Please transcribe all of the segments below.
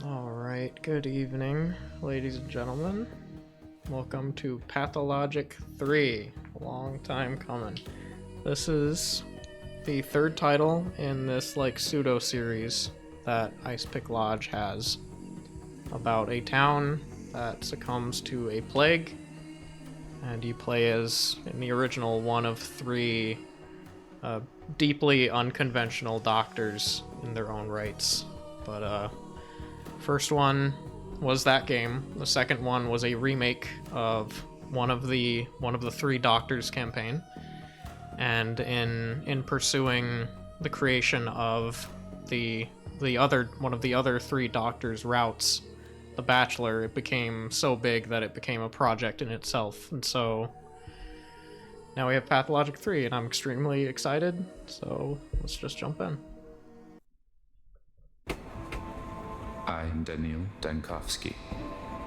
Alright, good evening, ladies and gentlemen. Welcome to Pathologic 3. A long time coming. This is the third title in this, pseudo-series that Ice Pick Lodge has about a town that succumbs to a plague, and you play as, in the original, one of three deeply unconventional doctors in their own rights. But, first one was that game. The second one was a remake of one of the Three Doctors campaign. And in pursuing the creation of one of the other Three Doctors routes, The Bachelor, it became so big that it became a project in itself. And so now we have Pathologic 3, and I'm extremely excited. So let's just jump in. I am Daniil Dankovsky,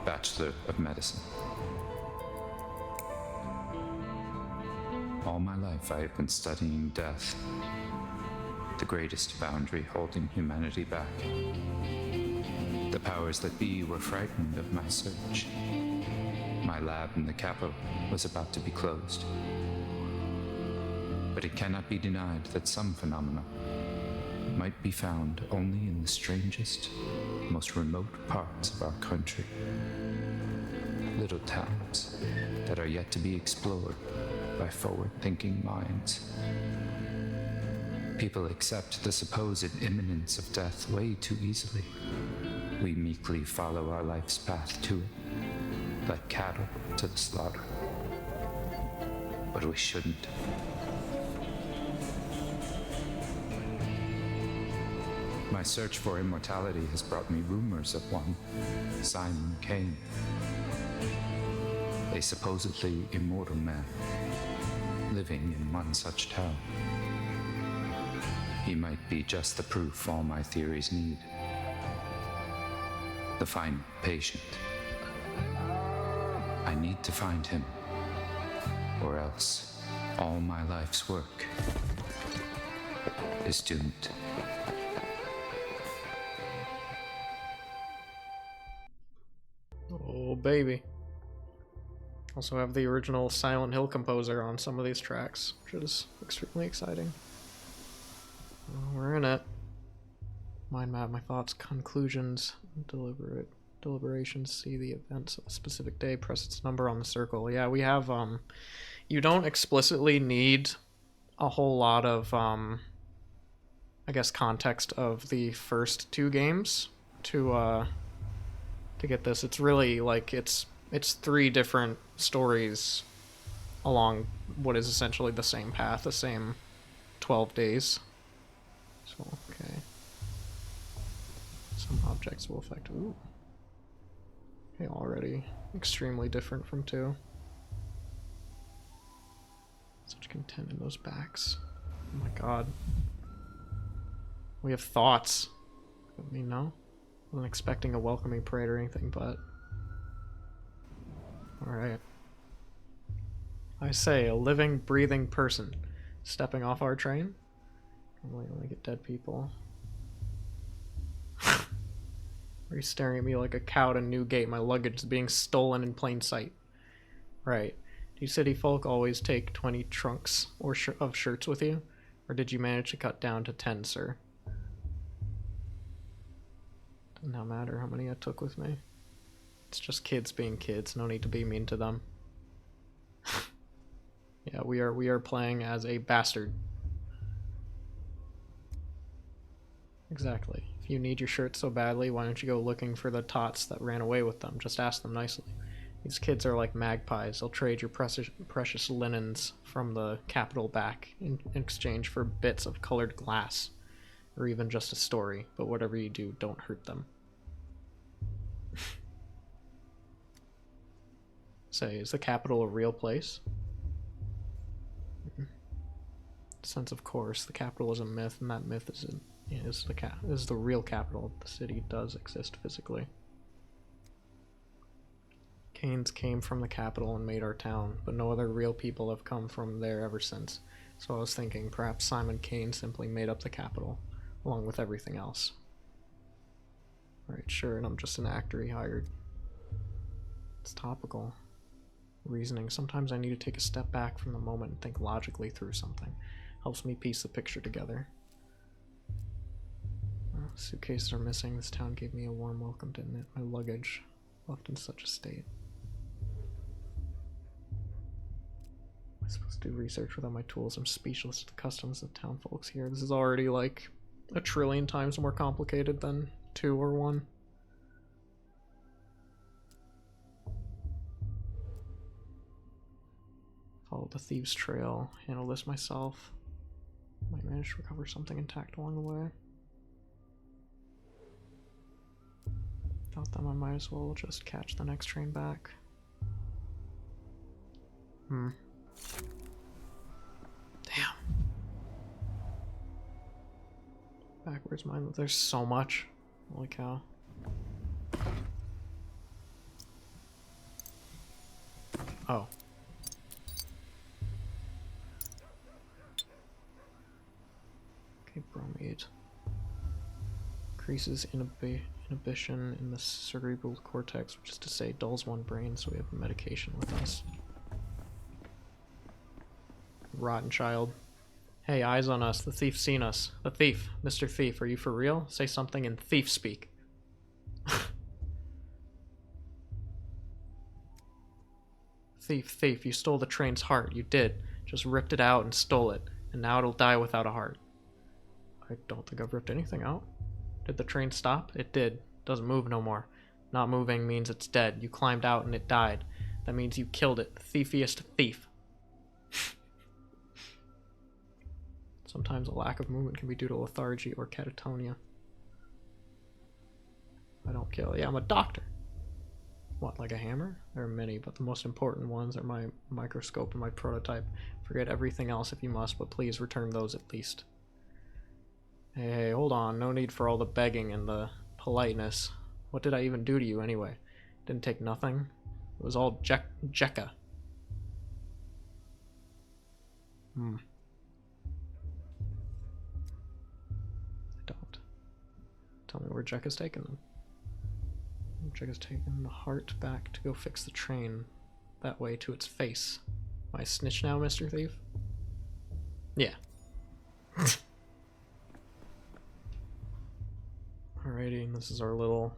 Bachelor of Medicine. All my life I have been studying death, the greatest boundary holding humanity back. The powers that be were frightened of my search. My lab in the capital was about to be closed. But it cannot be denied that some phenomena might be found only in the strangest, most remote parts of our country. Little towns that are yet to be explored by forward-thinking minds. People accept the supposed imminence of death way too easily. We meekly follow our life's path to it, like cattle to the slaughter. But we shouldn't. My search for immortality has brought me rumors of one, Simon Kane, a supposedly immortal man, living in one such town. He might be just the proof all my theories need. The final patient. I need to find him, or else all my life's work is doomed. Oh, baby. Also have the original Silent Hill composer on some of these tracks, which is extremely exciting. Well, we're in it. Mind map, my thoughts, conclusions, deliberations, see the events of a specific day, press its number on the circle. Yeah, we have, you don't explicitly need a whole lot of, I guess, context of the first two games to get this. It's really it's three different stories along what is essentially the same path, the same 12 days. So, okay. Some objects will affect... Ooh. Okay, already extremely different from 2. Such content in those backs. Oh my god. We have thoughts. I mean, no? I wasn't expecting a welcoming parade or anything, but... Alright. I say, a living, breathing person stepping off our train? Only get dead people. Are you staring at me like a cow at a new gate? My luggage is being stolen in plain sight. Right. Do you city folk always take 20 trunks of shirts with you? Or did you manage to cut down to 10, sir? Doesn't that matter how many I took with me. It's just kids being kids, no need to be mean to them. Yeah, we are playing as a bastard. Exactly. If you need your shirt so badly, why don't you go looking for the tots that ran away with them? Just ask them nicely. These kids are like magpies. They'll trade your precious linens from the capital back in exchange for bits of colored glass. Or even just a story. But whatever you do, don't hurt them. Say, is the capital a real place? Since of course the capital is a myth, and that myth is the real capital. The city does exist physically. Canes came from the capital and made our town, but no other real people have come from there ever since. So I was thinking perhaps Simon Kane simply made up the capital, along with everything else. Right, sure, and I'm just an actor he hired. It's topical. Reasoning. Sometimes I need to take a step back from the moment and think logically through something. Helps me piece the picture together. Well, suitcases are missing. This town gave me a warm welcome, didn't it? My luggage, left in such a state. Am I supposed to do research without my tools? I'm speechless to the customs of town folks here. This is already like a trillion times more complicated than 2 or 1. Follow the thieves' trail. Handle this myself. Might manage to recover something intact along the way. Without them, I might as well just catch the next train back. Damn. Backwards mind. There's so much. Holy cow. Oh. Okay, bromide. Increases inhibition in the cerebral cortex, which is to say dulls one brain, so we have medication with us. Rotten child. Hey, eyes on us. The thief's seen us. The thief. Mr. Thief, are you for real? Say something in thief speak. Thief, you stole the train's heart. You did. Just ripped it out and stole it. And now it'll die without a heart. I don't think I've ripped anything out. Did the train stop? It did. Doesn't move no more. Not moving means it's dead. You climbed out and it died. That means you killed it. The thiefiest thief. Sometimes a lack of movement can be due to lethargy or catatonia. I don't kill. Yeah, I'm a doctor. What, like a hammer? There are many, but the most important ones are my microscope and my prototype. Forget everything else if you must, but please return those at least. Hey, hold on. No need for all the begging and the politeness. What did I even do to you anyway? Didn't take nothing. It was all Jekka. I don't. Tell me where Jekka's taken them. Jekka's taken the heart back to go fix the train. That way to its face. Am I a snitch now, Mr. Thief? Yeah. Alrighty, and this is our little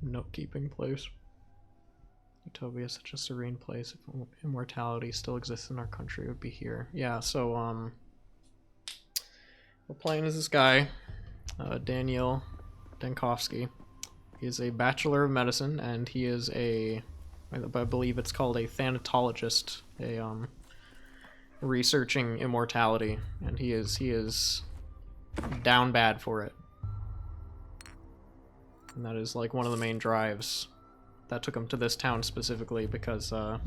note-keeping place. Utopia is such a serene place. If immortality still exists in our country, it would be here. Yeah, so, we're playing as this guy, Daniel Dankovsky. He is a Bachelor of Medicine, and he is I believe it's called a thanatologist, researching immortality, and he is down bad for it. And that is like one of the main drives that took him to this town specifically, because there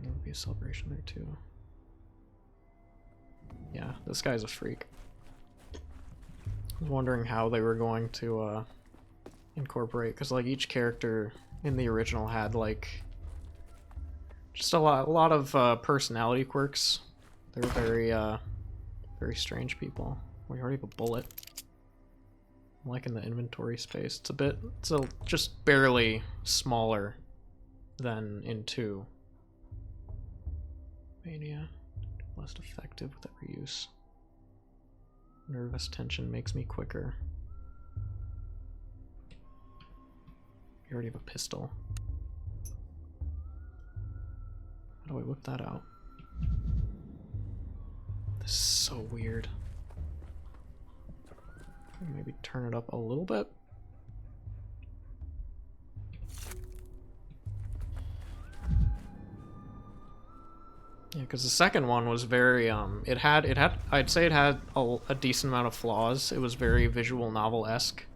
would be a celebration there too. Yeah, this guy's a freak. I was wondering how they were going to incorporate, because like each character in the original had like just a lot of personality quirks. They were very strange people. We already have a bullet. I'm liking the inventory space. It's just barely smaller than in 2. Mania, less effective with every use. Nervous tension makes me quicker. You already have a pistol. How do I whip that out? This is so weird. Maybe turn it up a little bit. Yeah, because the second one was very I'd say it had a decent amount of flaws. It was very visual novel-esque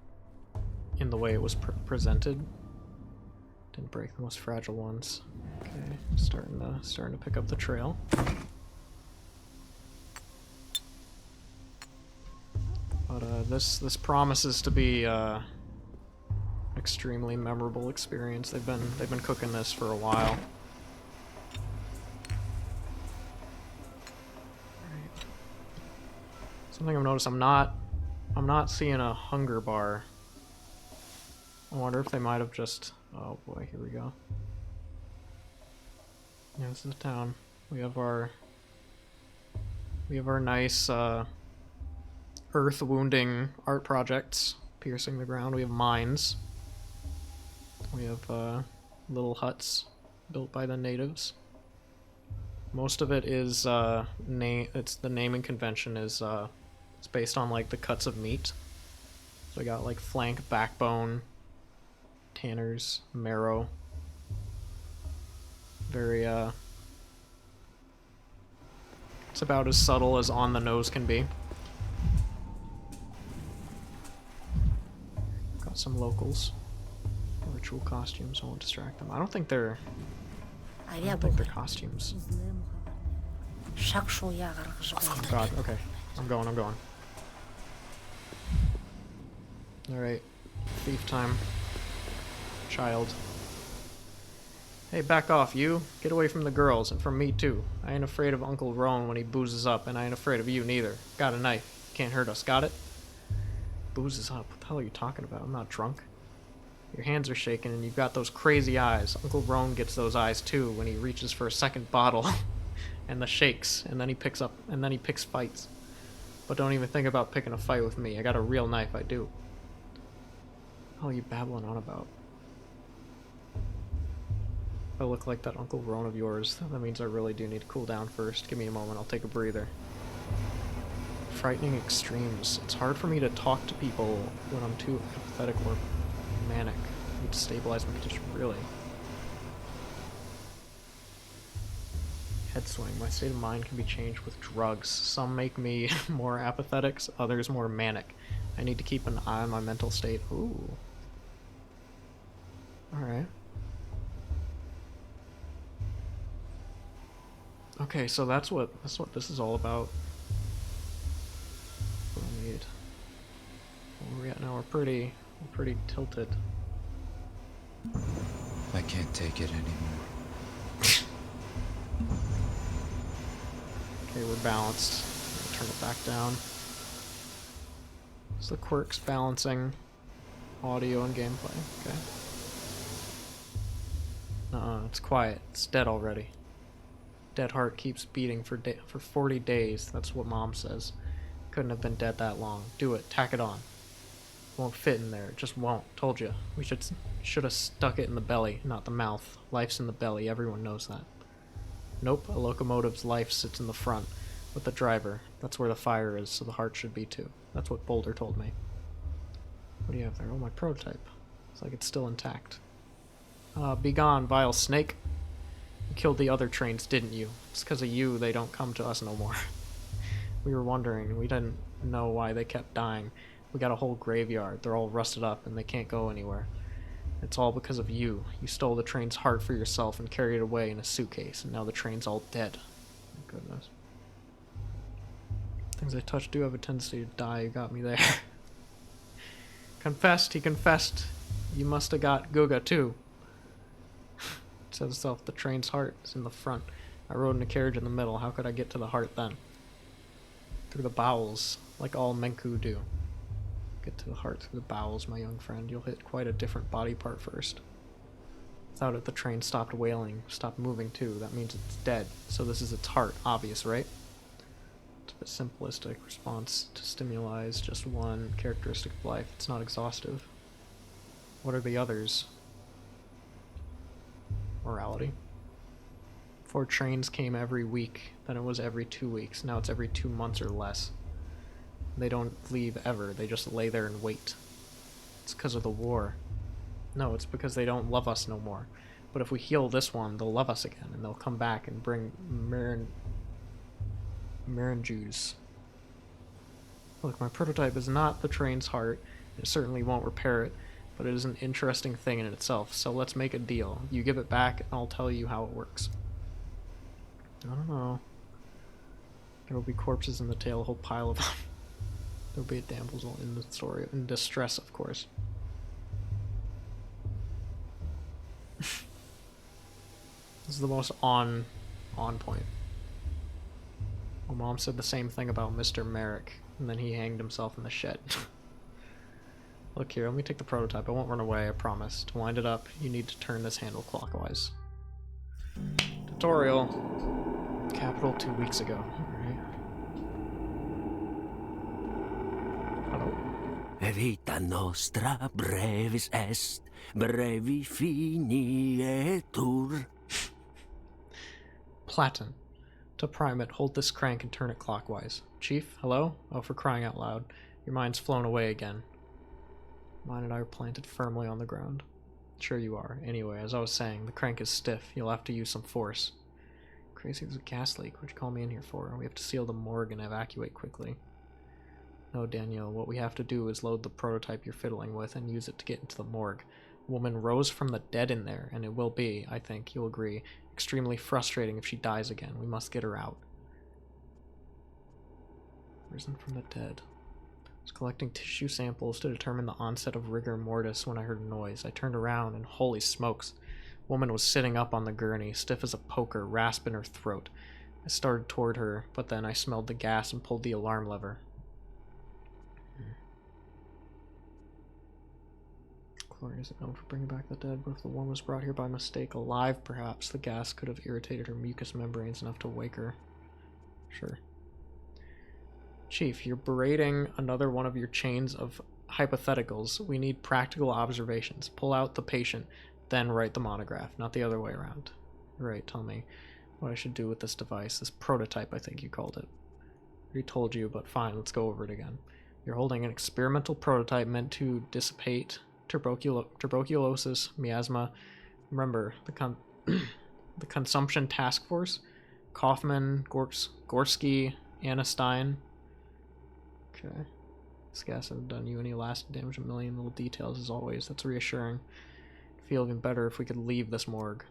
in the way it was presented. Didn't break the most fragile ones. Okay, starting to pick up the trail. But this promises to be extremely memorable experience. They've been cooking this for a while. Something I've noticed, I'm not seeing a hunger bar. I wonder if they might have just... Oh boy, here we go. Yeah, this is the town. We have our nice earth wounding art projects piercing the ground. We have mines. We have little huts built by the natives. Most of it is it's the naming convention is it's based on like the cuts of meat. So I got like flank, backbone, tanners, marrow. Very it's about as subtle as on the nose can be. Got some locals. Ritual costumes, I won't distract them. I don't think they're costumes. Oh god, okay. I'm going. Alright. Thief time. Child. Hey, back off, you. Get away from the girls, and from me too. I ain't afraid of Uncle Roan when he boozes up, and I ain't afraid of you neither. Got a knife. Can't hurt us, got it? Boozes up? What the hell are you talking about? I'm not drunk. Your hands are shaking, and you've got those crazy eyes. Uncle Roan gets those eyes too when he reaches for a second bottle. And the shakes, and then he picks fights. But don't even think about picking a fight with me. I got a real knife, I do. What are you babbling on about? If I look like that Uncle Roan of yours, that means I really do need to cool down first. Give me a moment, I'll take a breather. Frightening extremes. It's hard for me to talk to people when I'm too apathetic or manic. I need to stabilize my condition, really. Head swing. My state of mind can be changed with drugs. Some make me more apathetic, others more manic. I need to keep an eye on my mental state. Ooh. Alright. Okay, so that's what this is all about. What do we need? Where are we at now? We're pretty tilted. I can't take it anymore. Okay, we're balanced. Turn it back down. So the quirks balancing audio and gameplay. Okay. It's quiet. It's dead already. Dead heart keeps beating for 40 days. That's what Mom says. Couldn't have been dead that long. Do it. Tack it on. Won't fit in there. It just won't. Told you. We should have stuck it in the belly, not the mouth. Life's in the belly. Everyone knows that. Nope. A locomotive's life sits in the front with the driver. That's where the fire is, so the heart should be too. That's what Boulder told me. What do you have there? Oh, my prototype. Looks like it's still intact. Be gone, vile snake. You killed the other trains, didn't you? It's because of you they don't come to us no more. We were wondering. We didn't know why they kept dying. We got a whole graveyard. They're all rusted up and they can't go anywhere. It's all because of you. You stole the train's heart for yourself and carried it away in a suitcase, and now the train's all dead. Thank goodness. Things I touch do have a tendency to die. You got me there. Confessed. He confessed. You must have got Guga too. It says itself. The train's heart is in the front. I rode in a carriage in the middle. How could I get to the heart then? Through the bowels, like all Menku do. Get to the heart through the bowels, my young friend. You'll hit quite a different body part first. Without it, the train stopped wailing, stopped moving too. That means it's dead. So this is its heart. Obvious, right? It's a simplistic response to stimuli is just one characteristic of life. It's not exhaustive. What are the others? Morality. Before trains came every week, then it was every 2 weeks. Now it's every 2 months or less. They don't leave ever. They just lay there and wait. It's because of the war. No, it's because they don't love us no more. But if we heal this one, they'll love us again, and they'll come back and bring Marin Jews. Look, my prototype is not the train's heart. It certainly won't repair it, but it is an interesting thing in itself. So let's make a deal. You give it back, and I'll tell you how it works. I don't know. There will be corpses in the tail, a whole pile of them. There'll be a damsel in the story, in distress, of course. This is the most on point. Well, Mom said the same thing about Mr. Merrick. and then he hanged himself in the shed. Look here, let me take the prototype. I won't run away, I promise. To wind it up, you need to turn this handle clockwise. Tutorial. Capital 2 weeks ago. Alright. Hello? Vita nostra brevis est, brevi finietur. Platin. To prime it, hold this crank and turn it clockwise. Chief, hello? Oh, for crying out loud. Your mind's flown away again. Mine and I are planted firmly on the ground. Sure you are. Anyway, as I was saying, the crank is stiff. You'll have to use some force. Crazy, there's a gas leak. What'd you call me in here for? We have to seal the morgue and evacuate quickly. No, Daniel, what we have to do is load the prototype you're fiddling with and use it to get into the morgue. A woman rose from the dead in there, and it will be, I think, you'll agree, extremely frustrating if she dies again. We must get her out. Risen from the dead. I was collecting tissue samples to determine the onset of rigor mortis when I heard a noise. I turned around, and holy smokes, a woman was sitting up on the gurney, stiff as a poker, rasp in her throat. I started toward her, but then I smelled the gas and pulled the alarm lever. Gloria isn't known for bringing back the dead, but if the woman was brought here by mistake, alive perhaps, the gas could have irritated her mucous membranes enough to wake her. Sure. Chief, you're berating another one of your chains of hypotheticals. We need practical observations. Pull out the patient, then write the monograph, not the other way around. Right, tell me what I should do with this device, this prototype I think you called it. I already told you, but fine, let's go over it again. You're holding an experimental prototype meant to dissipate tuberculosis, miasma. Remember, the Consumption Task Force? Kaufman, Gorski, Anna Stein. Okay. This gas hasn't done you any lasting damage. A million little details as always. That's reassuring. I'd feel even better if we could leave this morgue.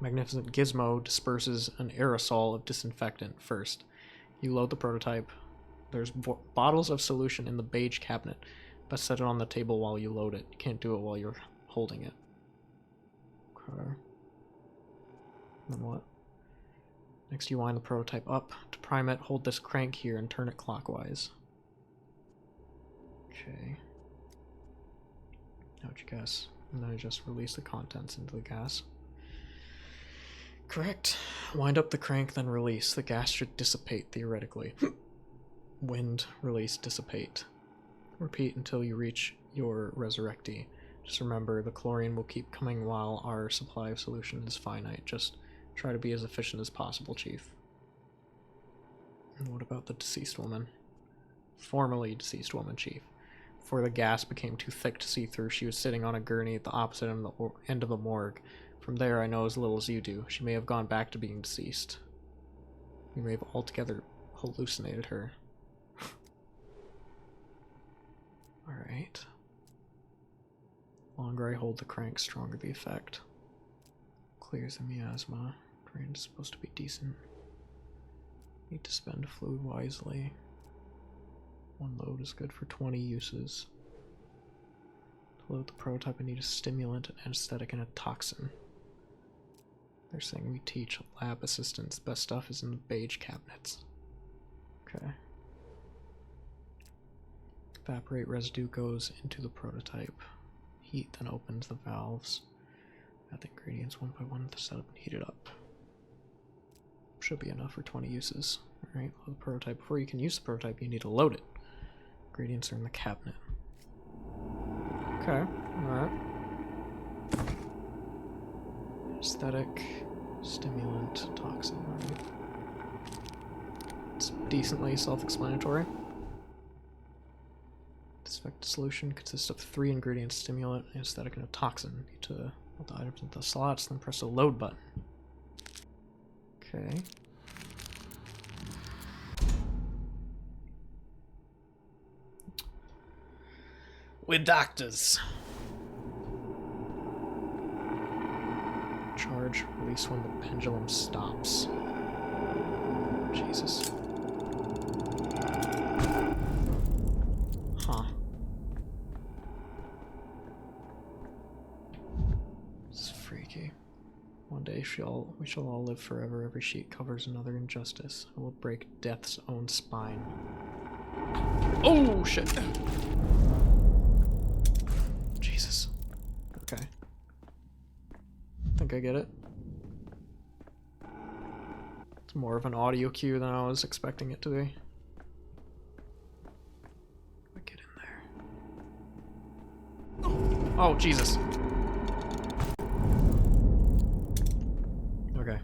Magnificent Gizmo disperses an aerosol of disinfectant first. You load the prototype. There's bottles of solution in the beige cabinet. Best set it on the table while you load it. You can't do it while you're holding it. Okay. Then what? Next you wind the prototype up. To prime it, hold this crank here and turn it clockwise. Okay. How'd you guess? And then I just release the contents into the gas. Correct. Wind up the crank, then release. The gas should dissipate, theoretically. Wind, release, dissipate. Repeat until you reach your resurrectee. Just remember, the chlorine will keep coming while our supply of solution is finite. Just try to be as efficient as possible, Chief. And what about the deceased woman? Formerly deceased woman, Chief. Before the gas became too thick to see through, she was sitting on a gurney at the opposite end of the morgue. From there, I know as little as you do. She may have gone back to being deceased. We may have altogether hallucinated her. Alright. Longer I hold the crank, stronger the effect. Clears the miasma. Drain is supposed to be decent. Need to spend fluid wisely. One load is good for 20 uses. To load the prototype, I need a stimulant, an anesthetic, and a toxin. They're saying we teach lab assistants. Best stuff is in the beige cabinets. Okay. Evaporate residue goes into the prototype. Heat then opens the valves. Add the ingredients one by one to set up and heat it up. Should be enough for 20 uses. Alright, load the prototype. Before you can use the prototype, you need to load it. Ingredients are in the cabinet. Okay, alright. Aesthetic, stimulant, toxin, alright. It's decently self-explanatory. Disinfectant solution consists of 3 ingredients: stimulant, anesthetic, and a toxin. Need to put the items into the slots, then press the load button. Okay. We're doctors. Charge, release when the pendulum stops. Jesus. Huh. This is freaky. One day we shall all live forever. Every sheet covers another injustice. I will break death's own spine. Oh, shit. Jesus. Okay. I think I get it. It's more of an audio cue than I was expecting it to be. Get in there. Oh, Jesus. Okay.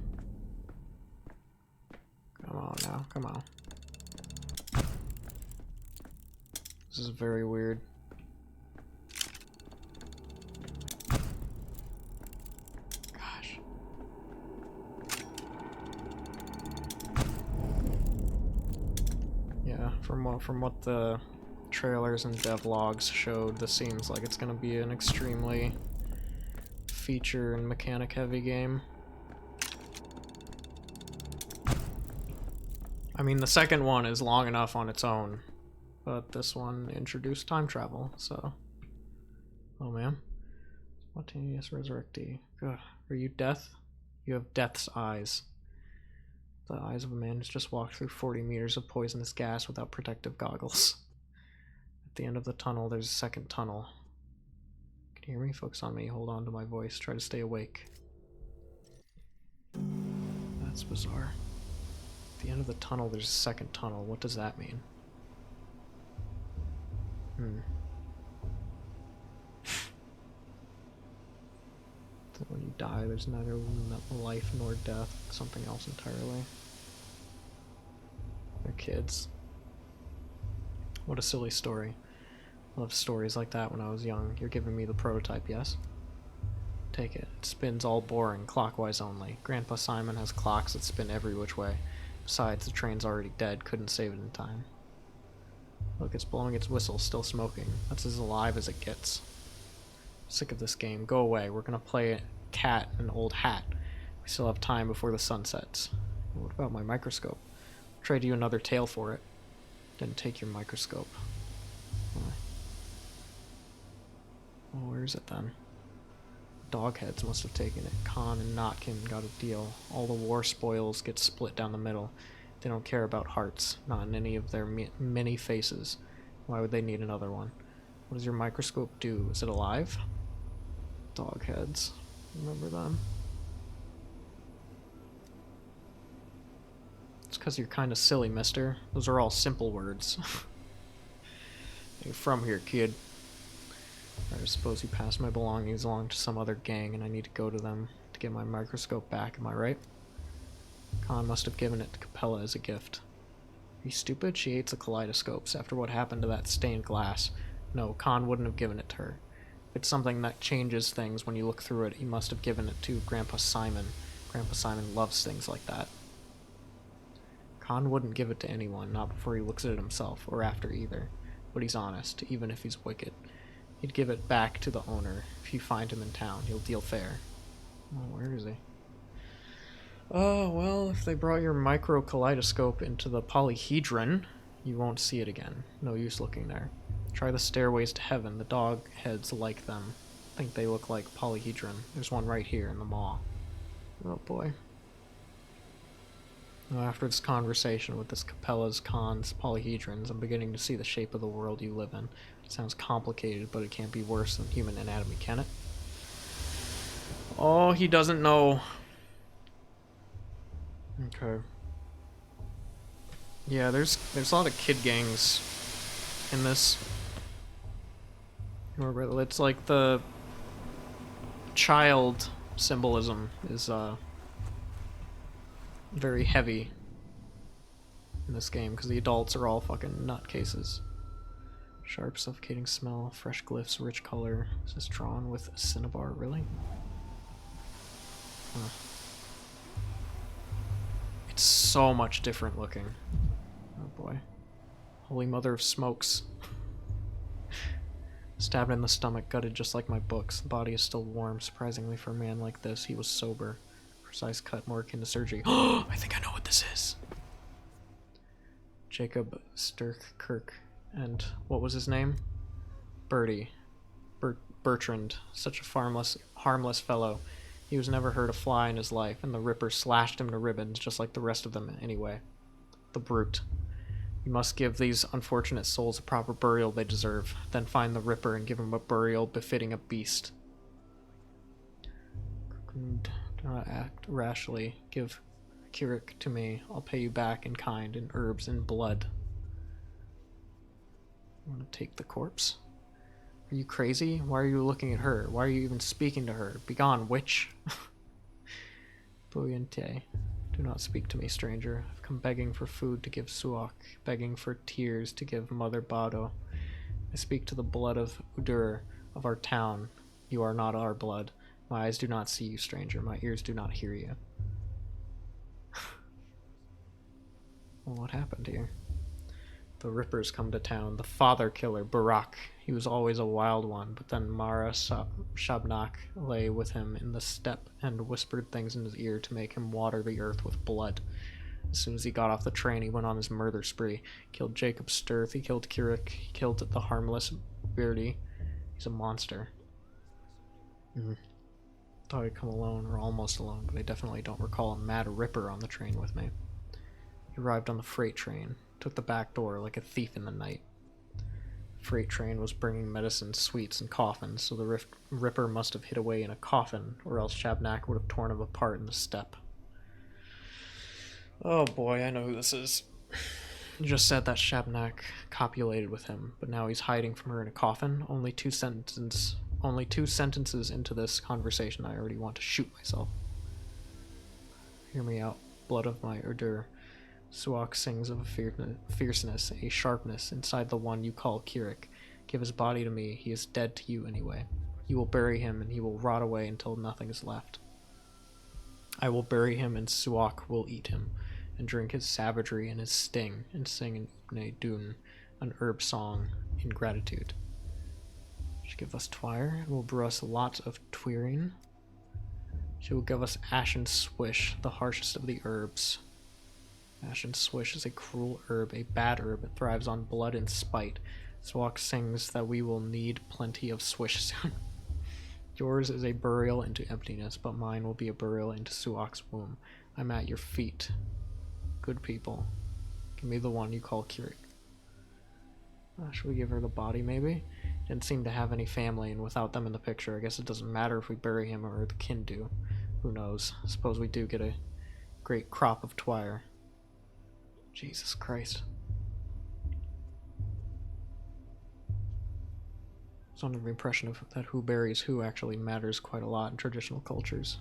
Come on now, come on. This is very weird. Gosh. Yeah, from what the trailers and devlogs showed, this seems like it's gonna be an extremely feature and mechanic heavy game. I mean, the second one is long enough on its own, but this one introduced time travel, so... Oh, man. Spontaneous resurrectee. Ugh. Are you death? You have death's eyes. The eyes of a man who's just walked through 40 meters of poisonous gas without protective goggles. At the end of the tunnel, there's a second tunnel. Can you hear me? Focus on me. Hold on to my voice. Try to stay awake. That's bizarre. At the end of the tunnel, there's a second tunnel. What does that mean? When you die, there's neither life nor death. Something else entirely. They're kids. What a silly story. I loved stories like that when I was young. You're giving me the prototype, yes? Take it. It spins all boring, clockwise only. Grandpa Simon has clocks that spin every which way. Besides, the train's already dead. Couldn't save it in time. Look, it's blowing its whistle, still smoking. That's as alive as it gets. Sick of this game. Go away. We're gonna play cat and old hat. We still have time before the sun sets. What about my microscope? I'll trade you another tail for it. Didn't take your microscope. Oh, where is it then? Dogheads must have taken it. Khan and Notkin got a deal. All the war spoils get split down the middle. They don't care about hearts, not in any of their many faces. Why would they need another one? What does your microscope do? Is it alive? Dogheads. Remember them? It's because you're kind of silly, mister. Those are all simple words. You're from here, kid. I suppose you passed my belongings along to some other gang and I need to go to them to get my microscope back, am I right? Khan must have given it to Capella as a gift. Are you stupid? She hates the kaleidoscopes after what happened to that stained glass. No, Khan wouldn't have given it to her. If it's something that changes things when you look through it, he must have given it to Grandpa Simon. Grandpa Simon loves things like that. Khan wouldn't give it to anyone, not before he looks at it himself, or after either. But he's honest, even if he's wicked. He'd give it back to the owner. If you find him in town, he'll deal fair. Oh, where is he? Oh, well, if they brought your micro kaleidoscope into the polyhedron, you won't see it again. No use looking there. Try the stairways to heaven. The dog heads like them. I think they look like polyhedron. There's one right here in the maw. Oh boy. Well, after this conversation with this Capella's Khan's polyhedrons, I'm beginning to see the shape of the world you live in. It sounds complicated, but it can't be worse than human anatomy, can it? Oh, he doesn't know. Okay. Yeah, there's a lot of kid gangs in this. It's like the child symbolism is very heavy in this game because the adults are all fucking nutcases. Sharp, suffocating smell, fresh glyphs, rich color. Is this drawn with a cinnabar? Really? Huh. It's so much different looking. Oh boy. Holy mother of smokes. Stabbed in the stomach, gutted just like my books. The body is still warm. Surprisingly for a man like this, he was sober. Precise cut, more akin to surgery. Oh, I think I know what this is. Jacob Sturkirk. And what was his name? Bertie. Bertrand. Such a harmless fellow. He was never hurt a fly in his life, and the Ripper slashed him to ribbons just like the rest of them anyway. The brute. You must give these unfortunate souls a proper burial they deserve, then find the Ripper and give him a burial befitting a beast. Do not act rashly. Give Kirik to me. I'll pay you back in kind, in herbs and blood. You want to take the corpse? Are you crazy? Why are you looking at her? Why are you even speaking to her? Begone, witch! Buyente. Do not speak to me, stranger. I've come begging for food to give Suak, begging for tears to give Mother Bado. I speak to the blood of Udur, of our town. You are not our blood. My eyes do not see you, stranger. My ears do not hear you. Well, what happened here? The Rippers come to town. The father killer, Barak. He was always a wild one, but then Mara Shabnak lay with him in the steppe and whispered things in his ear to make him water the earth with blood. As soon as he got off the train, he went on his murder spree. Killed Jacob Sturth, he killed Kirik, he killed the harmless Beardy. He's a monster. Thought I'd come alone, or almost alone, but I definitely don't recall a mad Ripper on the train with me. He arrived on the freight train, took the back door like a thief in the night. The freight train was bringing medicine, sweets, and coffins, so the Ripper must have hid away in a coffin, or else Shabnak would have torn him apart in the steppe. Oh boy, I know who this is. You just said that Shabnak copulated with him, but now he's hiding from her in a coffin. Only two sentences into this conversation, I already want to shoot myself. Hear me out, blood of my Urdur. Suak sings of a fierceness, a sharpness inside the one you call Kirik. Give his body to me, he is dead to you anyway. You will bury him and he will rot away until nothing is left. I will bury him and Suak will eat him, and drink his savagery and his sting, and sing an Ubne Dun, an herb song, in gratitude. She give us Twire, and will brew us lots of Twirin. She will give us Ashen Swish, the harshest of the herbs. Ashen Swish is a cruel herb, a bad herb. It thrives on blood and spite. Suak sings that we will need plenty of swish soon. Yours is a burial into emptiness, but mine will be a burial into Suak's womb. I'm at your feet. Good people. Give me the one you call Kirik. Should we give her the body, maybe? Didn't seem to have any family, and without them in the picture, I guess it doesn't matter if we bury him or the kin do. Who knows? Suppose we do get a great crop of Twire. Jesus Christ. I was under the impression that who buries who actually matters quite a lot in traditional cultures.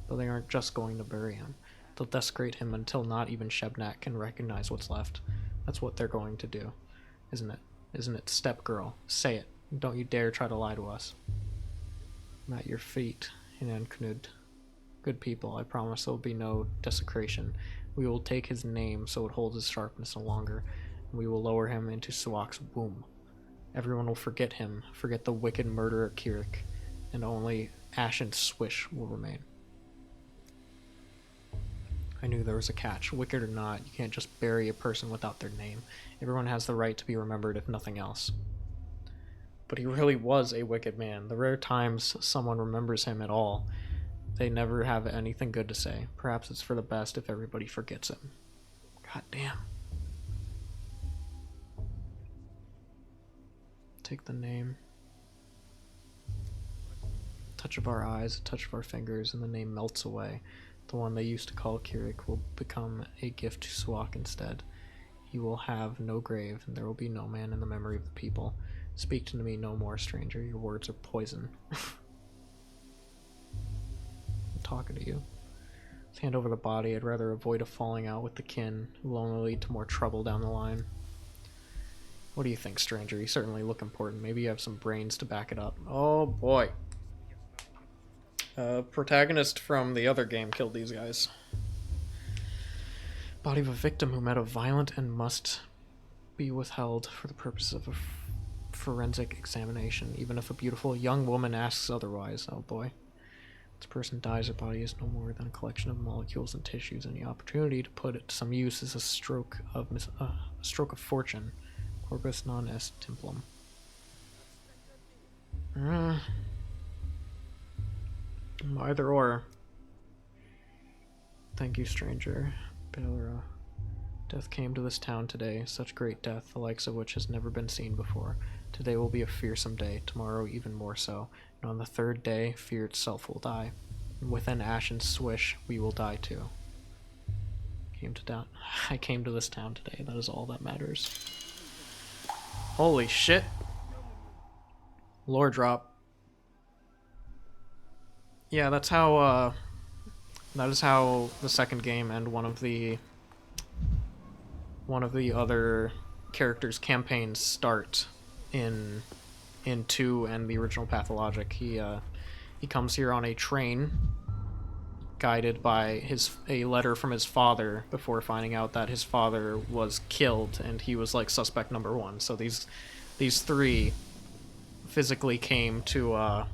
But they aren't just going to bury him. They'll desecrate him until not even Shebnak can recognize what's left. That's what they're going to do. Isn't it? Isn't it, step girl? Say it. Don't you dare try to lie to us. I'm at your feet, Inanknud. Good people, I promise there will be no desecration. We will take his name so it holds his sharpness no longer, and we will lower him into Suak's womb. Everyone will forget him, forget the wicked murderer Kirik, and only Ashen Swish will remain. I knew there was a catch. Wicked or not, you can't just bury a person without their name. Everyone has the right to be remembered if nothing else. But he really was a wicked man. The rare times someone remembers him at all, they never have anything good to say. Perhaps it's for the best if everybody forgets him. God damn. Take the name. Touch of our eyes, a touch of our fingers, and the name melts away. The one they used to call Kirik will become a gift to Suak instead. He will have no grave, and there will be no man in the memory of the people. Speak to me no more, stranger. Your words are poison. Talking to you. Let's hand over the body. I'd rather avoid a falling out with the kin, who will only lead to more trouble down the line. What do you think, stranger? You certainly look important. Maybe you have some brains to back it up. Oh boy. Protagonist from the other game killed these guys. Body of a victim who met a violent and must be withheld for the purpose of a forensic examination, even if a beautiful young woman asks otherwise. Oh boy. This person dies, her body is no more than a collection of molecules and tissues. Any opportunity to put it to some use is a stroke of fortune. Corpus non est templum. Either or. Thank you, stranger. Belera. Death came to this town today, such great death, the likes of which has never been seen before. Today will be a fearsome day, tomorrow even more so, and on the third day, fear itself will die. And with an ashen swish, we will die too. I came to this town today, that is all that matters. Holy shit! Lore drop. Yeah, that is how the second game and one of the other characters' campaigns start in 2 and the original Pathologic. He comes here on a train, guided by a letter from his father, before finding out that his father was killed and he was like suspect number 1. So these 3 physically came to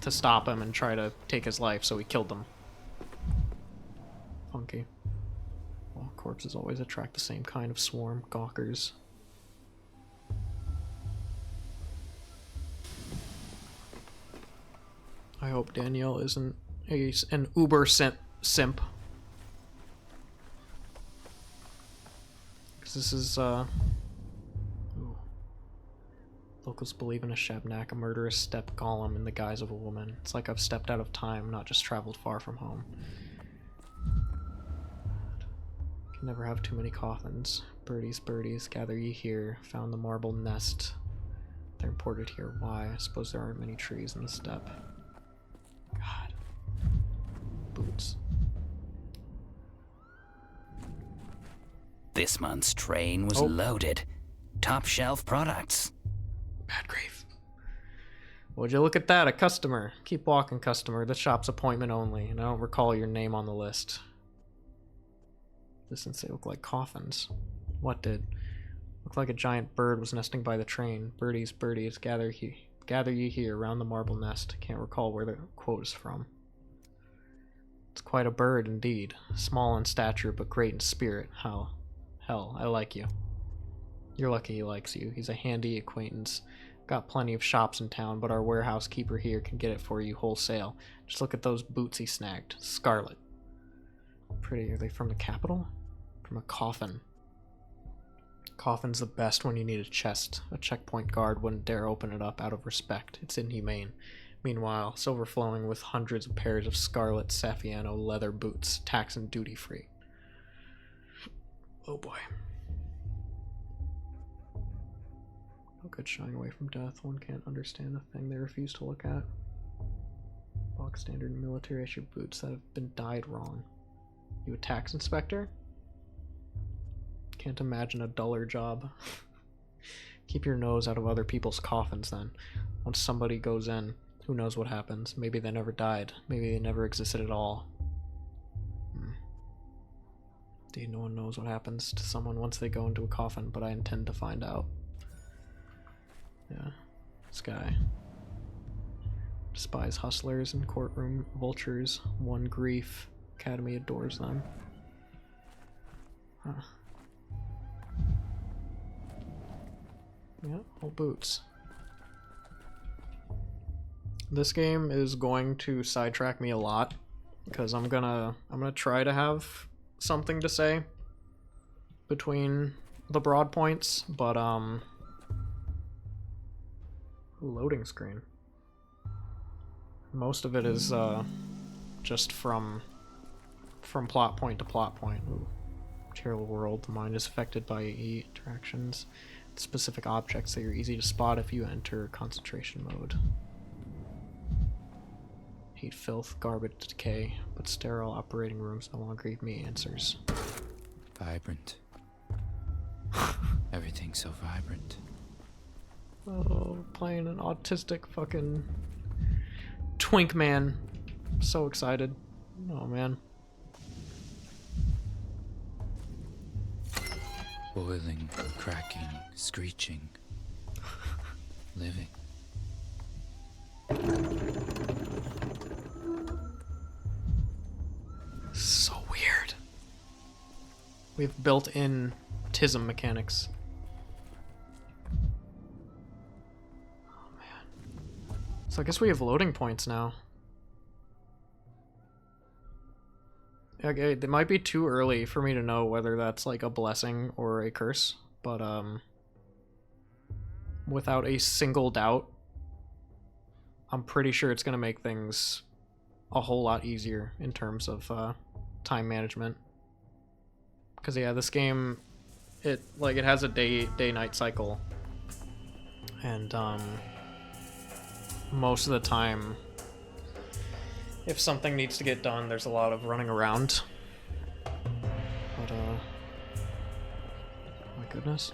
stop him and try to take his life, so he killed them. Funky. Well, corpses always attract the same kind of swarm, gawkers. I hope Danielle isn't an uber simp. Because this is, ooh. Locals believe in a Shabnak, a murderous steppe golem in the guise of a woman. It's like I've stepped out of time, not just traveled far from home. Can never have too many coffins. Birdies, birdies, gather ye here. Found the marble nest. They're imported here. Why? I suppose there aren't many trees in the steppe. God. Boots. This month's train was loaded. Top shelf products. Bad grief. Would you look at that? A customer. Keep walking, customer. The shop's appointment only, and I don't recall your name on the list. Since they look like coffins. What did? Looked like a giant bird was nesting by the train. Birdies, birdies, gather ye here around the marble nest. Can't recall where the quote is from. It's quite a bird indeed. Small in stature, but great in spirit. Hell, I like you. You're lucky he likes you. He's a handy acquaintance. Got plenty of shops in town, but our warehouse keeper here can get it for you wholesale. Just look at those boots he snagged. Scarlet. Pretty. Are they from the capital? From a coffin. Coffin's the best when you need a chest. A checkpoint guard wouldn't dare open it up out of respect. It's inhumane. Meanwhile, it's overflowing with hundreds of pairs of scarlet Saffiano leather boots, tax and duty free. Oh boy. No good shying away from death. One can't understand a thing they refuse to look at. Box standard military issue boots that have been dyed wrong. You a tax inspector? Can't imagine a duller job. Keep your nose out of other people's coffins then. Once somebody goes in, who knows what happens. Maybe they never died. Maybe they never existed at all. Indeed, no one knows what happens to someone once they go into a coffin, but I intend to find out. Yeah, this guy. Despise hustlers and courtroom vultures. One grief. Academy adores them. Huh. Yeah, old boots. This game is going to sidetrack me a lot because I'm gonna try to have something to say between the broad points, but loading screen. Most of it is just from plot point to plot point. Ooh. Material world. The mind is affected by interactions. Specific objects that are easy to spot if you enter concentration mode. Heat, filth, garbage, decay, but sterile operating rooms no longer give me answers. Vibrant. Everything's so vibrant. Oh, playing an autistic fucking twink man. I'm so excited. Oh man. Boiling, cracking, screeching. Living. So weird. We have built-in TISM mechanics. Oh man. So I guess we have loading points now. Okay, it might be too early for me to know whether that's like a blessing or a curse, but without a single doubt, I'm pretty sure it's gonna make things a whole lot easier in terms of time management. Because yeah, this game, it has a day-night cycle, and most of the time, if something needs to get done, there's a lot of running around. But my goodness.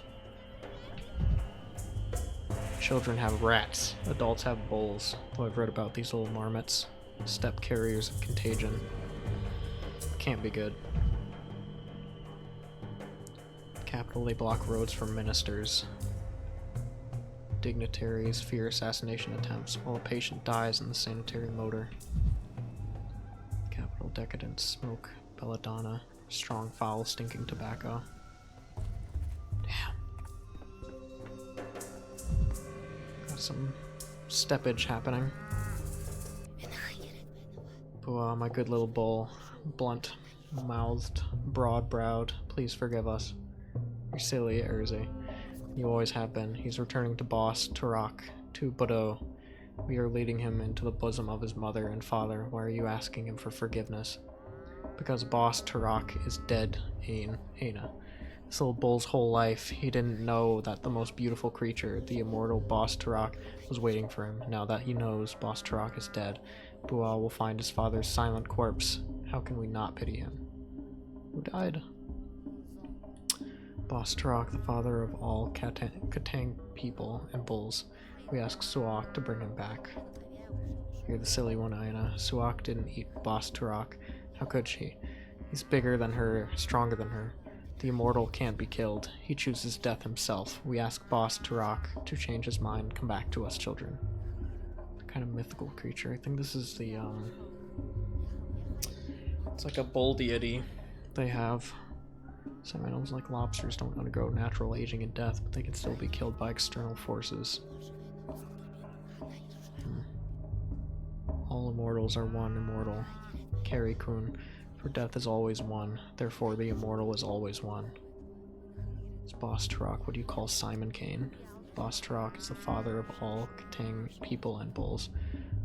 Children have rats, adults have bulls. Though I've read about these little marmots, step carriers of contagion. Can't be good. Capital, they block roads for ministers. Dignitaries fear assassination attempts while a patient dies in the sanitary motor. Capital, decadence, smoke, belladonna, strong, foul, stinking tobacco. Damn. Got some steppage happening. Oh, my good little bull. Blunt-mouthed, broad-browed. Please forgive us. You're silly, Erze. You always have been. He's returning to Boss, Turok, to Bordeaux. We are leading him into the bosom of his mother and father. Why are you asking him for forgiveness? Because Boss Turok is dead, Aina. This little bull's whole life, he didn't know that the most beautiful creature, the immortal Boss Turok, was waiting for him. Now that he knows Boss Turok is dead, Bua will find his father's silent corpse. How can we not pity him? Who died? Boss Turok, the father of all Katang people and bulls. We ask Suak to bring him back. You're the silly one, Aina. Suak didn't eat Boss Turok. How could she? He's bigger than her, stronger than her. The immortal can't be killed. He chooses death himself. We ask Boss Turok to change his mind. Come back to us, children. What kind of mythical creature? I think this is the, it's like a bull deity they have. Some animals like lobsters don't undergo natural aging and death, but they can still be killed by external forces. All immortals are one immortal. Carrie-kun, for death is always one, therefore the immortal is always one. It's Boss Turok. What do you call Simon Kane? Boss Turok is the father of all Katang people and bulls.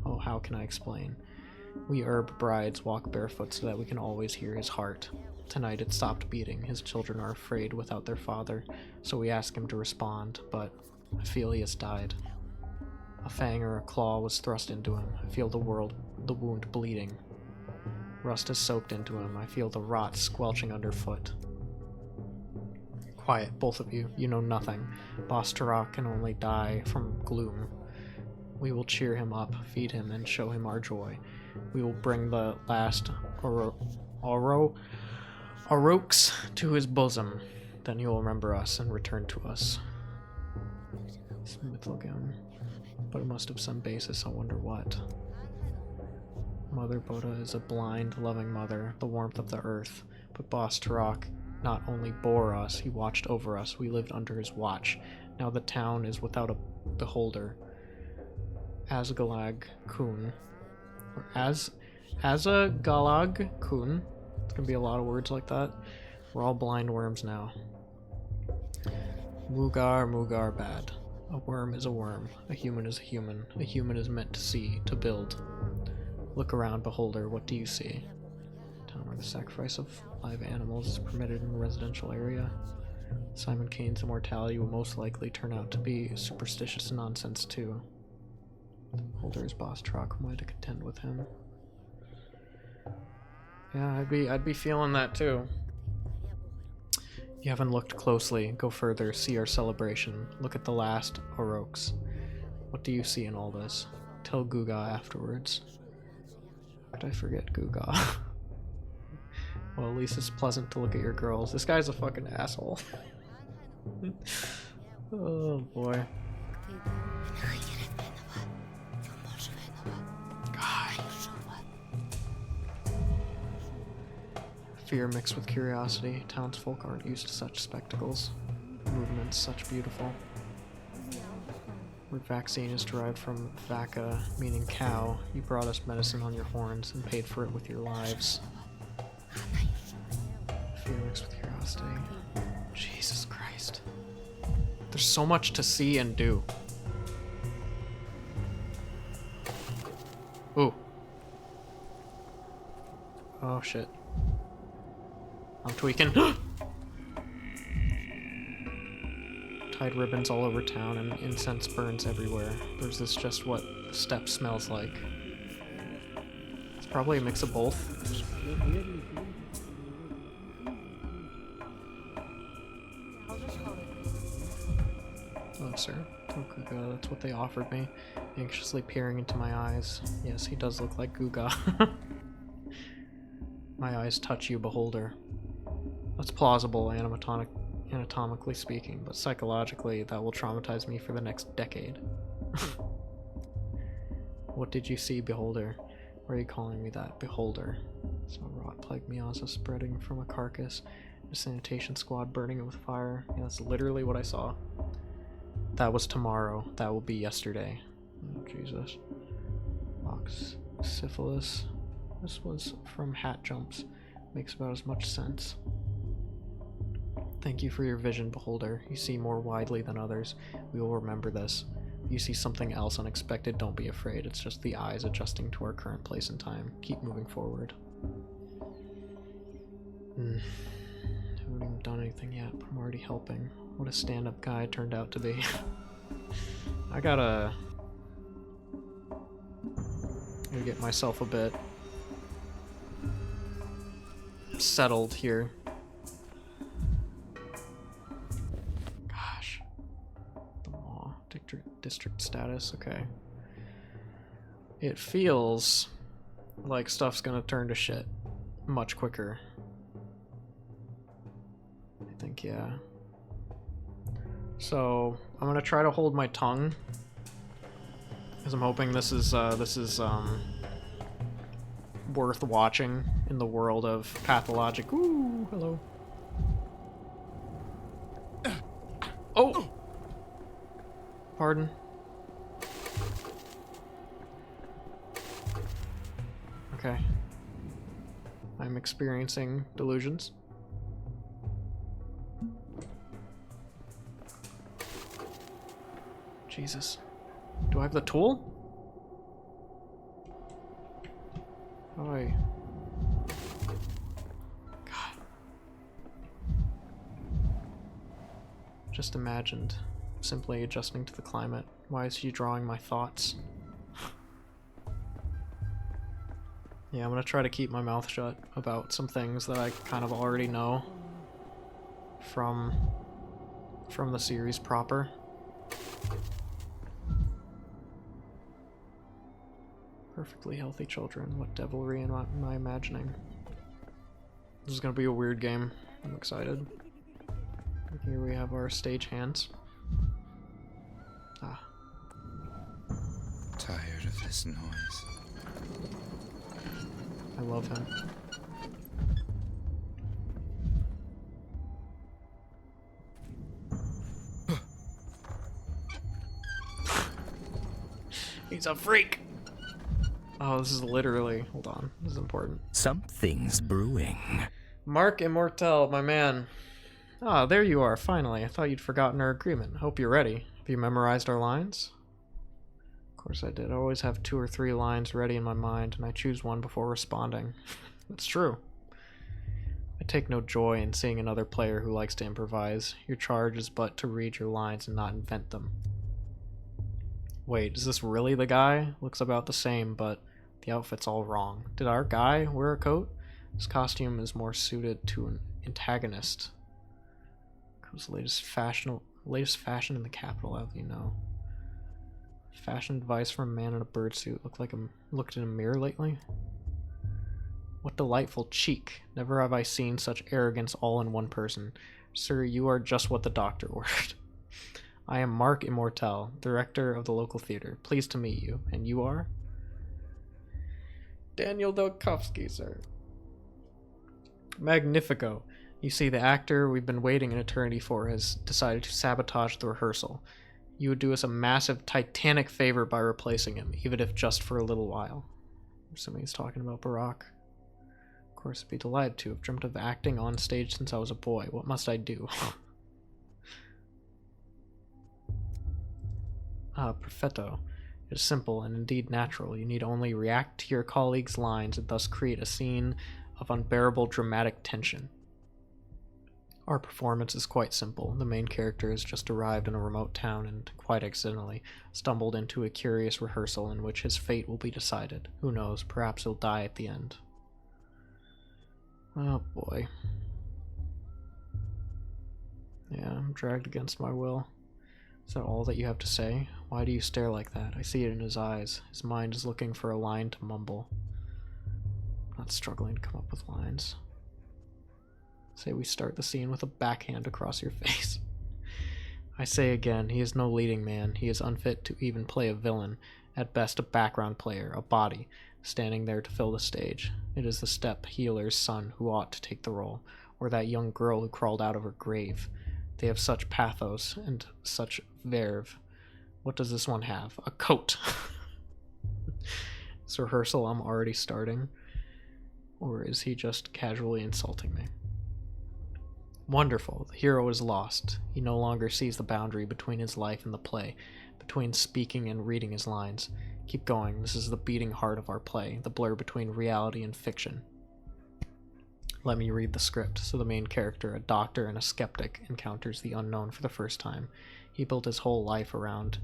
Oh, how can I explain? We herb brides walk barefoot so that we can always hear his heart. Tonight it stopped beating. His children are afraid without their father, so we ask him to respond, but I feel he has died. A fang or a claw was thrust into him. I feel the wound bleeding. Rust has soaked into him. I feel the rot squelching underfoot. Quiet, both of you. You know nothing. Boss Turok can only die from gloom. We will cheer him up, feed him, and show him our joy. We will bring the last Oroks to his bosom. Then he will remember us and return to us. It's mythlogram, but it must have some basis. I wonder what. Mother Boda is a blind, loving mother, the warmth of the earth. But Boss Turok not only bore us, he watched over us. We lived under his watch. Now the town is without a beholder. Asgalag-kun. Or Asagalag-kun. It's gonna be a lot of words like that. We're all blind worms now. Mugar bad. A worm is a worm. A human is a human. A human is meant to see, to build. Look around, beholder. What do you see? Town where the sacrifice of live animals is permitted in a residential area. Simon Kane's immortality will most likely turn out to be superstitious nonsense too. The beholder is Boss Turok. Who am I to contend with him? Yeah, I'd be feeling that too. You haven't looked closely. Go further. See our celebration. Look at the last Oroks. What do you see in all this? Tell Guga afterwards. How could I forget Guga? Well, at least it's pleasant to look at your girls. This guy's a fucking asshole. Oh boy. Fear mixed with curiosity. Townsfolk aren't used to such spectacles. Movements such beautiful. Word vaccine is derived from vaca, meaning cow. You brought us medicine on your horns and paid for it with your lives. Fear mixed with curiosity. Jesus Christ. There's so much to see and do. Ooh. Oh shit. I'm tweaking. Tied ribbons all over town and incense burns everywhere. Or is this just what the steppe smells like? It's probably a mix of both. Oh, sir. Oh, Guga, that's what they offered me. Anxiously peering into my eyes. Yes, he does look like Guga. My eyes touch you, beholder. That's plausible, anatomically speaking, but psychologically, that will traumatize me for the next decade. What did you see, beholder? Why are you calling me that, beholder? So rot plague meosa spreading from a carcass. A sanitation squad burning it with fire. Yeah, that's literally what I saw. That was tomorrow. That will be yesterday. Oh, Jesus. Box. Syphilis. This was from hat jumps. Makes about as much sense. Thank you for your vision, beholder. You see more widely than others. We will remember this. If you see something else unexpected, don't be afraid. It's just the eyes adjusting to our current place and time. Keep moving forward. Haven't even done anything yet, but I'm already helping. What a stand-up guy it turned out to be. I gotta get myself a bit settled here. Gosh. The law. District status, okay. It feels like stuff's gonna turn to shit much quicker. I think, yeah. So, I'm gonna try to hold my tongue, because I'm hoping this is worth watching in the world of Pathologic. Ooh, hello. Oh! Pardon. Okay. I'm experiencing delusions. Jesus. Do I have the tool? Oh, God. Just imagined simply adjusting to the climate. Why is he drawing my thoughts? Yeah, I'm gonna try to keep my mouth shut about some things that I kind of already know from the series proper. Perfectly healthy children. What devilry am I imagining? This is gonna be a weird game. I'm excited. Here we have our stage hands. Ah. Tired of this noise. I love him. He's a freak! Oh, this is literally... Hold on. This is important. Something's brewing. Mark Immortel, my man. Ah, there you are, finally. I thought you'd forgotten our agreement. Hope you're ready. Have you memorized our lines? Of course I did. I always have 2 or 3 lines ready in my mind, and I choose one before responding. It's true. I take no joy in seeing another player who likes to improvise. Your charge is but to read your lines and not invent them. Wait, is this really the guy? Looks about the same, but the outfit's all wrong. Did our guy wear a coat? His costume is more suited to an antagonist. Who's the latest fashion in the capital, how do you know? Fashion advice from a man in a bird suit. Looked in a mirror lately? What delightful cheek. Never have I seen such arrogance all in one person. Sir, you are just what the doctor ordered. I am Mark Immortel, director of the local theater. Pleased to meet you. And you are? Daniel Dolkovsky, sir. Magnifico. You see, the actor we've been waiting an eternity for has decided to sabotage the rehearsal. You would do us a massive, titanic favor by replacing him, even if just for a little while. I'm assuming he's talking about Barack. course, be delighted to. I've dreamt of acting on stage since I was a boy. What must I do? Perfetto. It is simple and indeed natural. You need only react to your colleagues' lines and thus create a scene of unbearable dramatic tension. Our performance is quite simple. The main character has just arrived in a remote town and, quite accidentally, stumbled into a curious rehearsal in which his fate will be decided. Who knows, perhaps he'll die at the end. Oh boy. Yeah, I'm dragged against my will. Is that all that you have to say? Why do you stare like that? I see it in his eyes. His mind is looking for a line to mumble. I'm not struggling to come up with lines. Say we start the scene with a backhand across your face. I say again, he is no leading man. He is unfit to even play a villain. At best, a background player, a body, standing there to fill the stage. It is the step healer's son who ought to take the role, or that young girl who crawled out of her grave. They have such pathos and such verve. What does this one have? A coat. This rehearsal I'm already starting. Or is he just casually insulting me? Wonderful. The hero is lost. He no longer sees the boundary between his life and the play, between speaking and reading his lines. Keep going. This is the beating heart of our play, the blur between reality and fiction. Let me read the script. So the main character, a doctor and a skeptic, encounters the unknown for the first time. He built his whole life around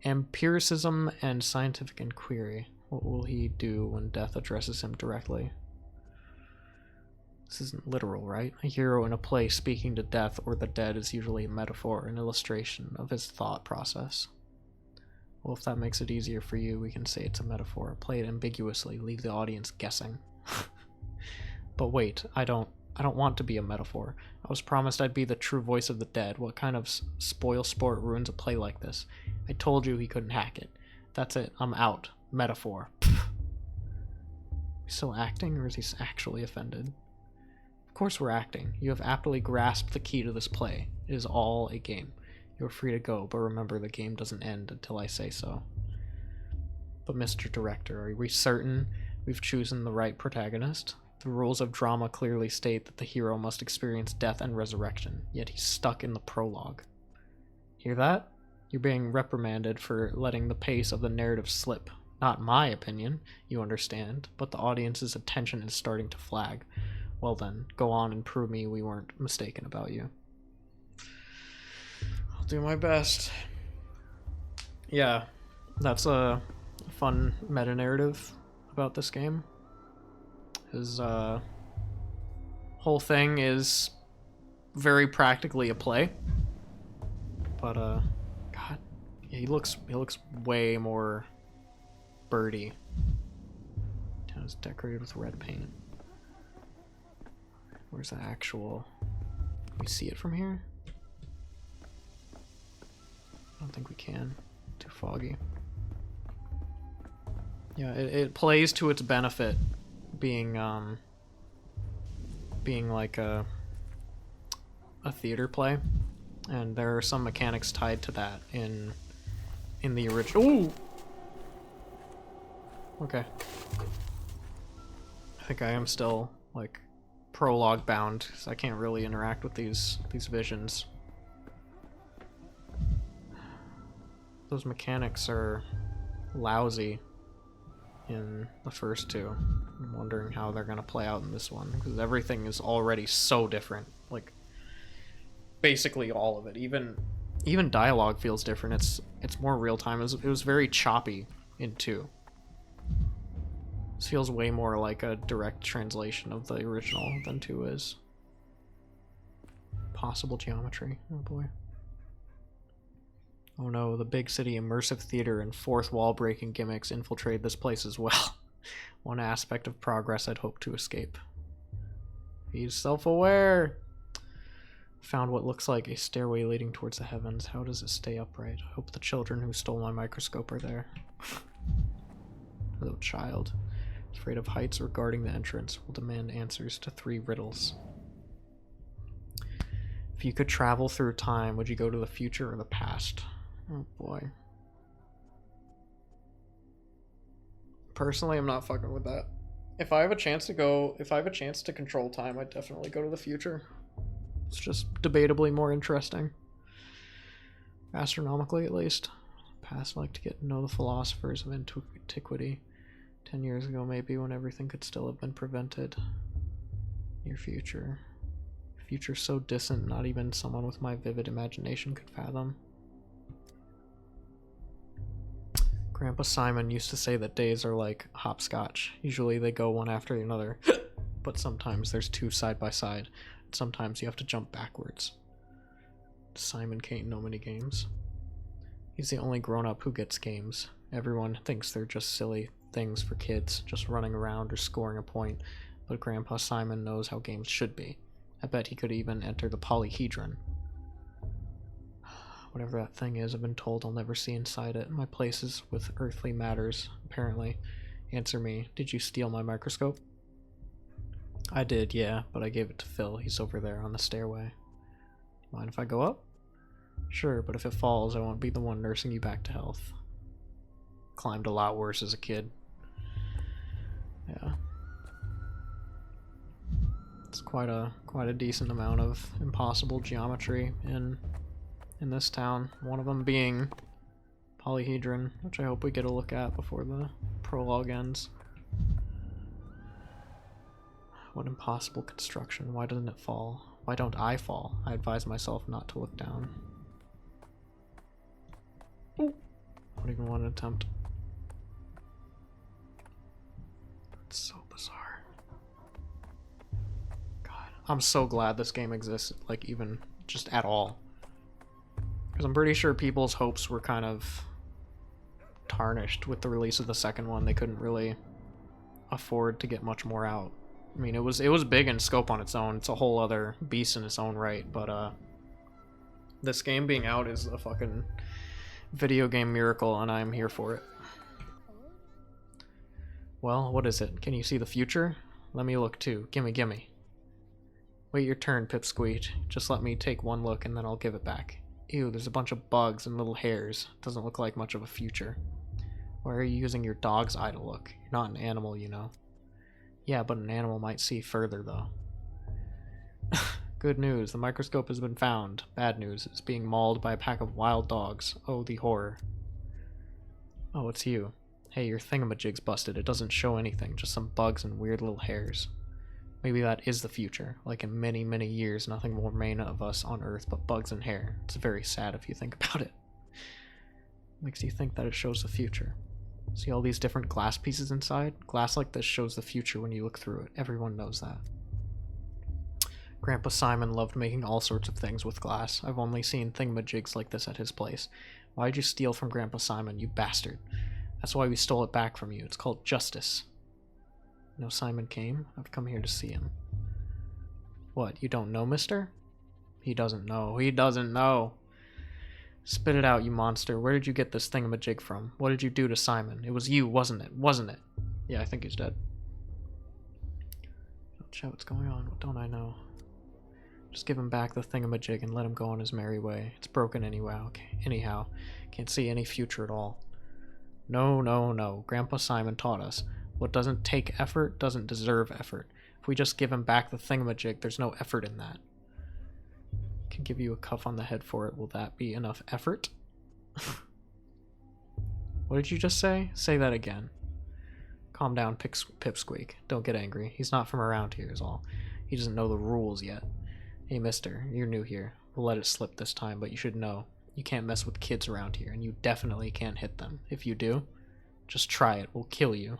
empiricism and scientific inquiry. What will he do when death addresses him directly? This isn't literal, right? A hero in a play speaking to death or the dead is usually a metaphor, an illustration of his thought process. Well, if that makes it easier for you, we can say it's a metaphor. Play it ambiguously, leave the audience guessing. But wait, I don't want to be a metaphor. I was promised I'd be the true voice of the dead. What kind of spoil sport ruins a play like this? I told you he couldn't hack it. That's it. I'm out. Metaphor. Still acting, or is he actually offended? Of course we're acting. You have aptly grasped the key to this play. It is all a game. You're free to go, but remember the game doesn't end until I say so. But Mr. Director, are we certain we've chosen the right protagonist? The rules of drama clearly state that the hero must experience death and resurrection, yet he's stuck in the prologue. Hear that? You're being reprimanded for letting the pace of the narrative slip. Not my opinion, you understand, but the audience's attention is starting to flag. Well then, go on and prove me we weren't mistaken about you. I'll do my best. Yeah, that's a fun meta-narrative about this game. His whole thing is very practically a play. But God, yeah, he looks way more birdy. Town is decorated with red paint. Where's the actual? Can we see it from here? I don't think we can. Too foggy. Yeah, it plays to its benefit, being like a theater play, and there are some mechanics tied to that in the original. Ooh. Okay. I think I am still like prologue bound, because I can't really interact with these visions. Those mechanics are lousy in the first two. I'm wondering how they're gonna play out in this one, because everything is already so different. Like basically all of it. Even dialogue feels different. It's more real time. It was very choppy in 2. This feels way more like a direct translation of the original than 2 is. Possible geometry. Oh boy. Oh no, the big city immersive theater and fourth wall breaking gimmicks infiltrate this place as well. One aspect of progress I'd hoped to escape. He's self-aware. Found what looks like a stairway leading towards the heavens. How does it stay upright? I hope the children who stole my microscope are there. Hello, child. Afraid of heights or guarding the entrance, will demand answers to 3 riddles. If you could travel through time, would you go to the future or the past? Oh boy. Personally, I'm not fucking with that. If I have a chance to go, if I have a chance to control time, I'd definitely go to the future. It's just debatably more interesting. Astronomically, at least. Past, like to get to know the philosophers of antiquity. 10 years ago, maybe, when everything could still have been prevented. Near future. Future so distant, not even someone with my vivid imagination could fathom. Grandpa Simon used to say that days are like hopscotch. Usually they go one after another, but sometimes there's two side by side. And sometimes you have to jump backwards. Simon can't know many games. He's the only grown-up who gets games. Everyone thinks they're just silly things for kids, just running around or scoring a point, but Grandpa Simon knows how games should be. I bet he could even enter the polyhedron. Whatever that thing is, I've been told I'll never see inside it. My place is with earthly matters, apparently. Answer me, did you steal my microscope? I did, yeah, but I gave it to Phil. He's over there on the stairway. Mind if I go up? Sure, but if it falls, I won't be the one nursing you back to health. Climbed a lot worse as a kid. Yeah. It's quite a decent amount of impossible geometry in this town. One of them being polyhedron, which I hope we get a look at before the prologue ends. What impossible construction. Why doesn't it fall? Why don't I fall? I advise myself not to look down. Ooh. Not even one attempt. It's so bizarre. God, I'm so glad this game exists, like even just at all. Because I'm pretty sure people's hopes were kind of tarnished with the release of the second one. They couldn't really afford to get much more out. I mean, it was big in scope on its own. It's a whole other beast in its own right, but this game being out is a fucking video game miracle, and I'm here for it. Well, what is it? Can you see the future? Let me look too. Gimme. Wait your turn, Pipsqueak. Just let me take one look and then I'll give it back. Ew, there's a bunch of bugs and little hairs. Doesn't look like much of a future. Why are you using your dog's eye to look? You're not an animal, you know. Yeah, but an animal might see further, though. Good news, the microscope has been found. Bad news, it's being mauled by a pack of wild dogs. Oh, the horror. Oh, it's you. Hey, your thingamajig's busted. It doesn't show anything, just some bugs and weird little hairs. Maybe that is the future. Like in many, many years, nothing will remain of us on Earth but bugs and hair. It's very sad if you think about it. Makes you think that it shows the future. See all these different glass pieces inside? Glass like this shows the future when you look through it. Everyone knows that. Grandpa Simon loved making all sorts of things with glass. I've only seen thingamajigs like this at his place. Why'd you steal from Grandpa Simon, you bastard? That's why we stole it back from you. It's called justice. No, Simon came? I've come here to see him. What, you don't know, mister? He doesn't know. He doesn't know. Spit it out, you monster. Where did you get this thingamajig from? What did you do to Simon? It was you, wasn't it? Wasn't it? Yeah, I think he's dead. Oh, chat, what's going on? What don't I know? Just give him back the thingamajig and let him go on his merry way. It's broken anyway. Okay. Anyhow, can't see any future at all. No. Grandpa Simon taught us. What doesn't take effort doesn't deserve effort. If we just give him back the thingamajig, there's no effort in that. Can give you a cuff on the head for it. Will that be enough effort? What did you just say? Say that again. Calm down, Pipsqueak. Don't get angry. He's not from around here is all. He doesn't know the rules yet. Hey, mister, you're new here. We'll let it slip this time, but you should know. You can't mess with kids around here, and you definitely can't hit them. If you do, just try it. We'll kill you.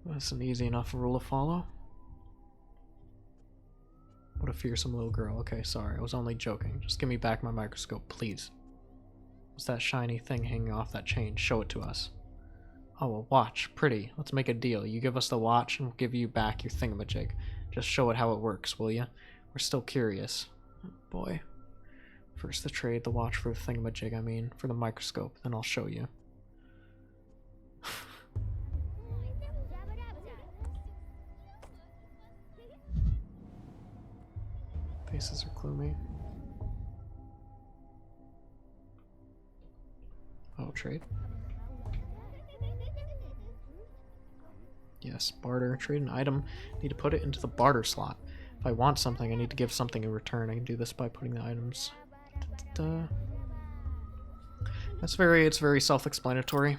That's an easy enough rule to follow. What a fearsome little girl. Okay, sorry. I was only joking. Just give me back my microscope, please. What's that shiny thing hanging off that chain? Show it to us. Oh, a watch. Pretty. Let's make a deal. You give us the watch, and we'll give you back your thingamajig. Just show it how it works, will ya? We're still curious. Oh, boy. First the trade, the watch for the thingamajig, I mean. For the microscope. Then I'll show you. Faces are gloomy. Oh, trade? Yes, barter. Trade an item. Need to put it into the barter slot. If I want something, I need to give something in return. I can do this by putting the items. Da-da-da. It's very self-explanatory.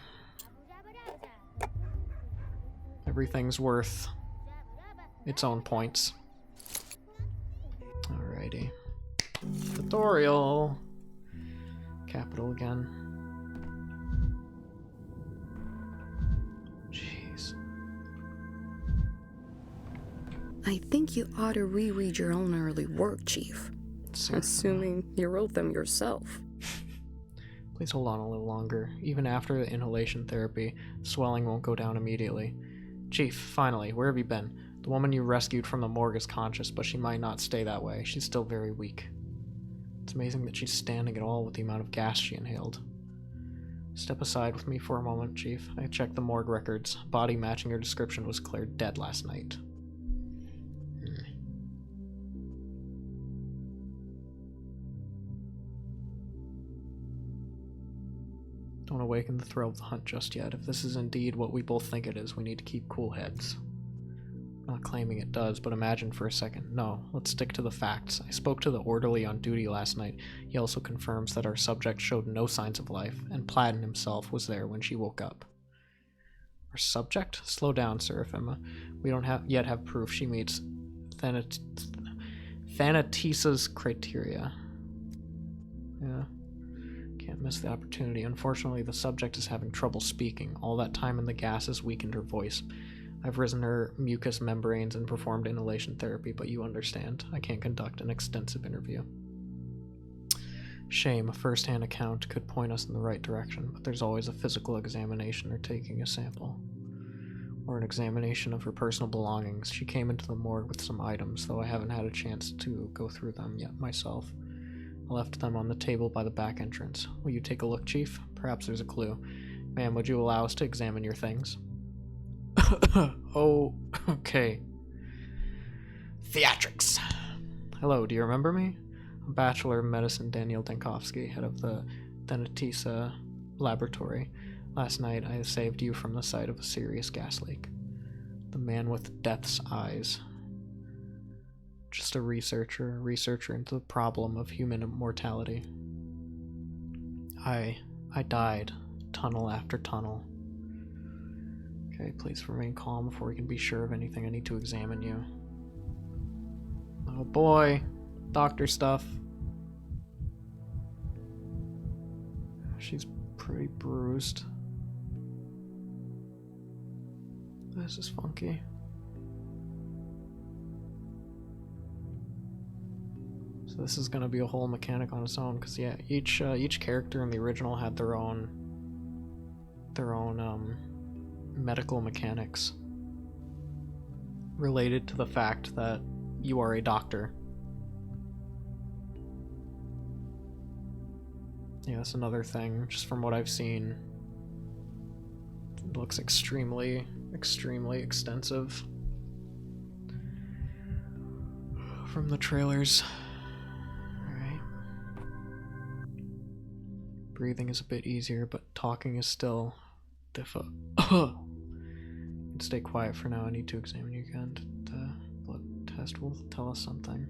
Everything's worth its own points. Alrighty. Tutorial. Capital again. Jeez. I think you ought to reread your own early work, Chief. Assuming you wrote them yourself. Please hold on a little longer. Even after the inhalation therapy, swelling won't go down immediately. Chief, finally, where have you been? The woman you rescued from the morgue is conscious, but she might not stay that way. She's still very weak. It's amazing that she's standing at all with the amount of gas she inhaled. Step aside with me for a moment, Chief. I checked the morgue records. Body matching her description was declared dead last night. Don't awaken the thrill of the hunt just yet. If this is indeed what we both think it is, we need to keep cool heads. I'm not claiming it does, but imagine for a second. No, let's stick to the facts. I spoke to the orderly on duty last night. He also confirms that our subject showed no signs of life, and Platten himself was there when she woke up. Our subject? Slow down, Sir Ephema. We don't yet have proof she meets Thanatisa's criteria. Yeah. Can't miss the opportunity. Unfortunately, the subject is having trouble speaking. All that time in the gas has weakened her voice. I've risen her mucous membranes and performed inhalation therapy, but you understand. I can't conduct an extensive interview. Shame, a first-hand account could point us in the right direction, but there's always a physical examination or taking a sample. Or an examination of her personal belongings. She came into the morgue with some items, though I haven't had a chance to go through them yet myself. I left them on the table by the back entrance. Will you take a look, Chief? Perhaps there's a clue. Ma'am, would you allow us to examine your things? Oh, okay. Theatrics. Hello, do you remember me? I'm Bachelor of Medicine Daniel Dankovsky, head of the Thanatisa laboratory. Last night, I saved you from the sight of a serious gas leak. The man with death's eyes. Just a researcher into the problem of human immortality. I died, tunnel after tunnel. Okay, please remain calm before we can be sure of anything. I need to examine you. Oh boy, doctor stuff. She's pretty bruised. This is funky. So this is gonna be a whole mechanic on its own, because yeah, each character in the original had their own medical mechanics related to the fact that you are a doctor. Yeah, that's another thing. Just from what I've seen, it looks extremely extensive from the trailers. Breathing is a bit easier, but talking is still difficult. Stay quiet for now. I need to examine you again. The blood test will tell us something.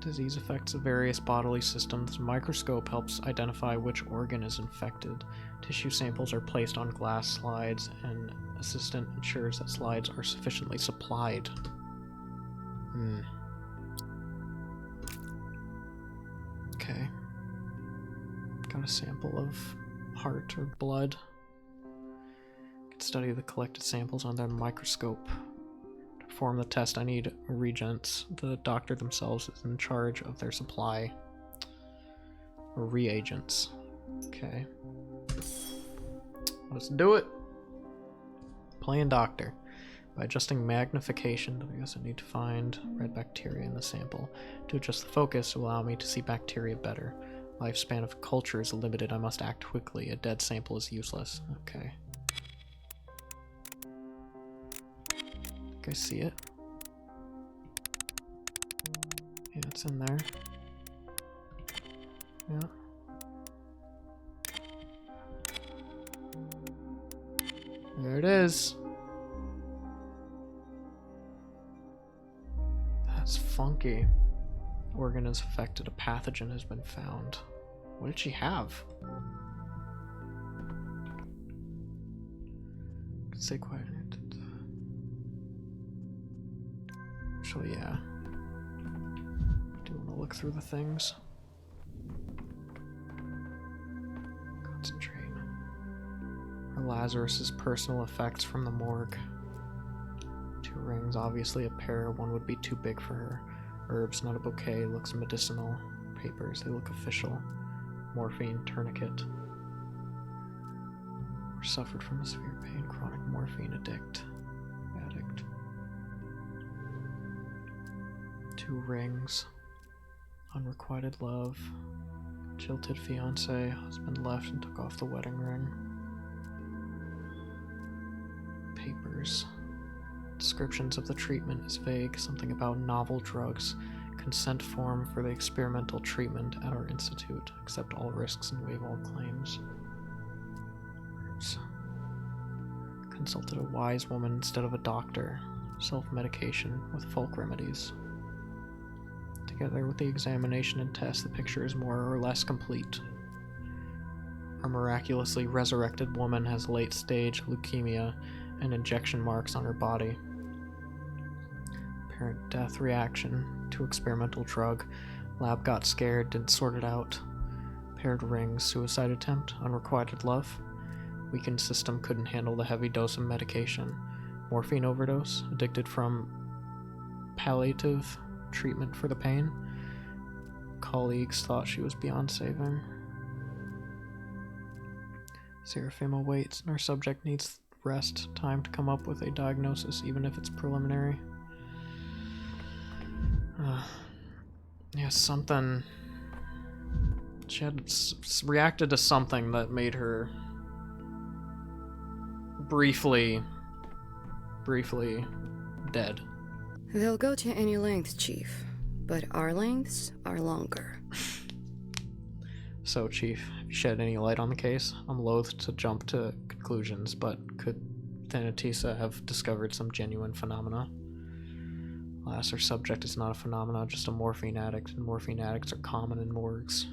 Disease affects the various bodily systems. The microscope helps identify which organ is infected. Tissue samples are placed on glass slides, and assistant ensures that slides are sufficiently supplied. Okay. Got a sample of heart or blood. Can study the collected samples under the microscope. To perform the test, I need reagents. The doctor themselves is in charge of their supply. Or reagents. Okay. Let's do it. Playing doctor. By adjusting magnification, I guess I need to find red bacteria in the sample. To adjust the focus will allow me to see bacteria better. Lifespan of culture is limited. I must act quickly. A dead sample is useless. Okay. You guys see it? Yeah, it's in there. Yeah. is. That's funky. Organ is affected. A pathogen has been found. What did she have? Stay quiet. Actually, yeah. Do you want to look through the things? Concentrate. Or Lazarus's personal effects from the morgue. 2 rings, obviously a pair. One would be too big for her. Herbs, not a bouquet. Looks medicinal. Papers, they look official. Morphine, tourniquet. Or suffered from a severe pain. Chronic morphine addict. 2 rings. Unrequited love. Jilted fiance. Husband left and took off the wedding ring. Papers. Descriptions of the treatment is vague. Something about novel drugs. Consent form for the experimental treatment at our institute. Accept all risks and waive all claims. Consulted a wise woman instead of a doctor. Self-medication with folk remedies. Together with the examination and test, the picture is more or less complete. Our miraculously resurrected woman has late-stage leukemia and injection marks on her body. Apparent death reaction to experimental drug. Lab got scared, didn't sort it out. Paired rings, suicide attempt, unrequited love. Weakened system, couldn't handle the heavy dose of medication. Morphine overdose, addicted from palliative treatment for the pain. Colleagues thought she was beyond saving. Seraphima waits, and our subject needs rest, time to come up with a diagnosis, even if it's preliminary. Yeah, something... She had reacted to something that made her briefly dead. They'll go to any length, Chief, but our lengths are longer. So, Chief, have you shed any light on the case? I'm loath to jump to conclusions, but could Thanatisa have discovered some genuine phenomena? Alas, our subject is not a phenomena, just a morphine addict, and morphine addicts are common in morgues.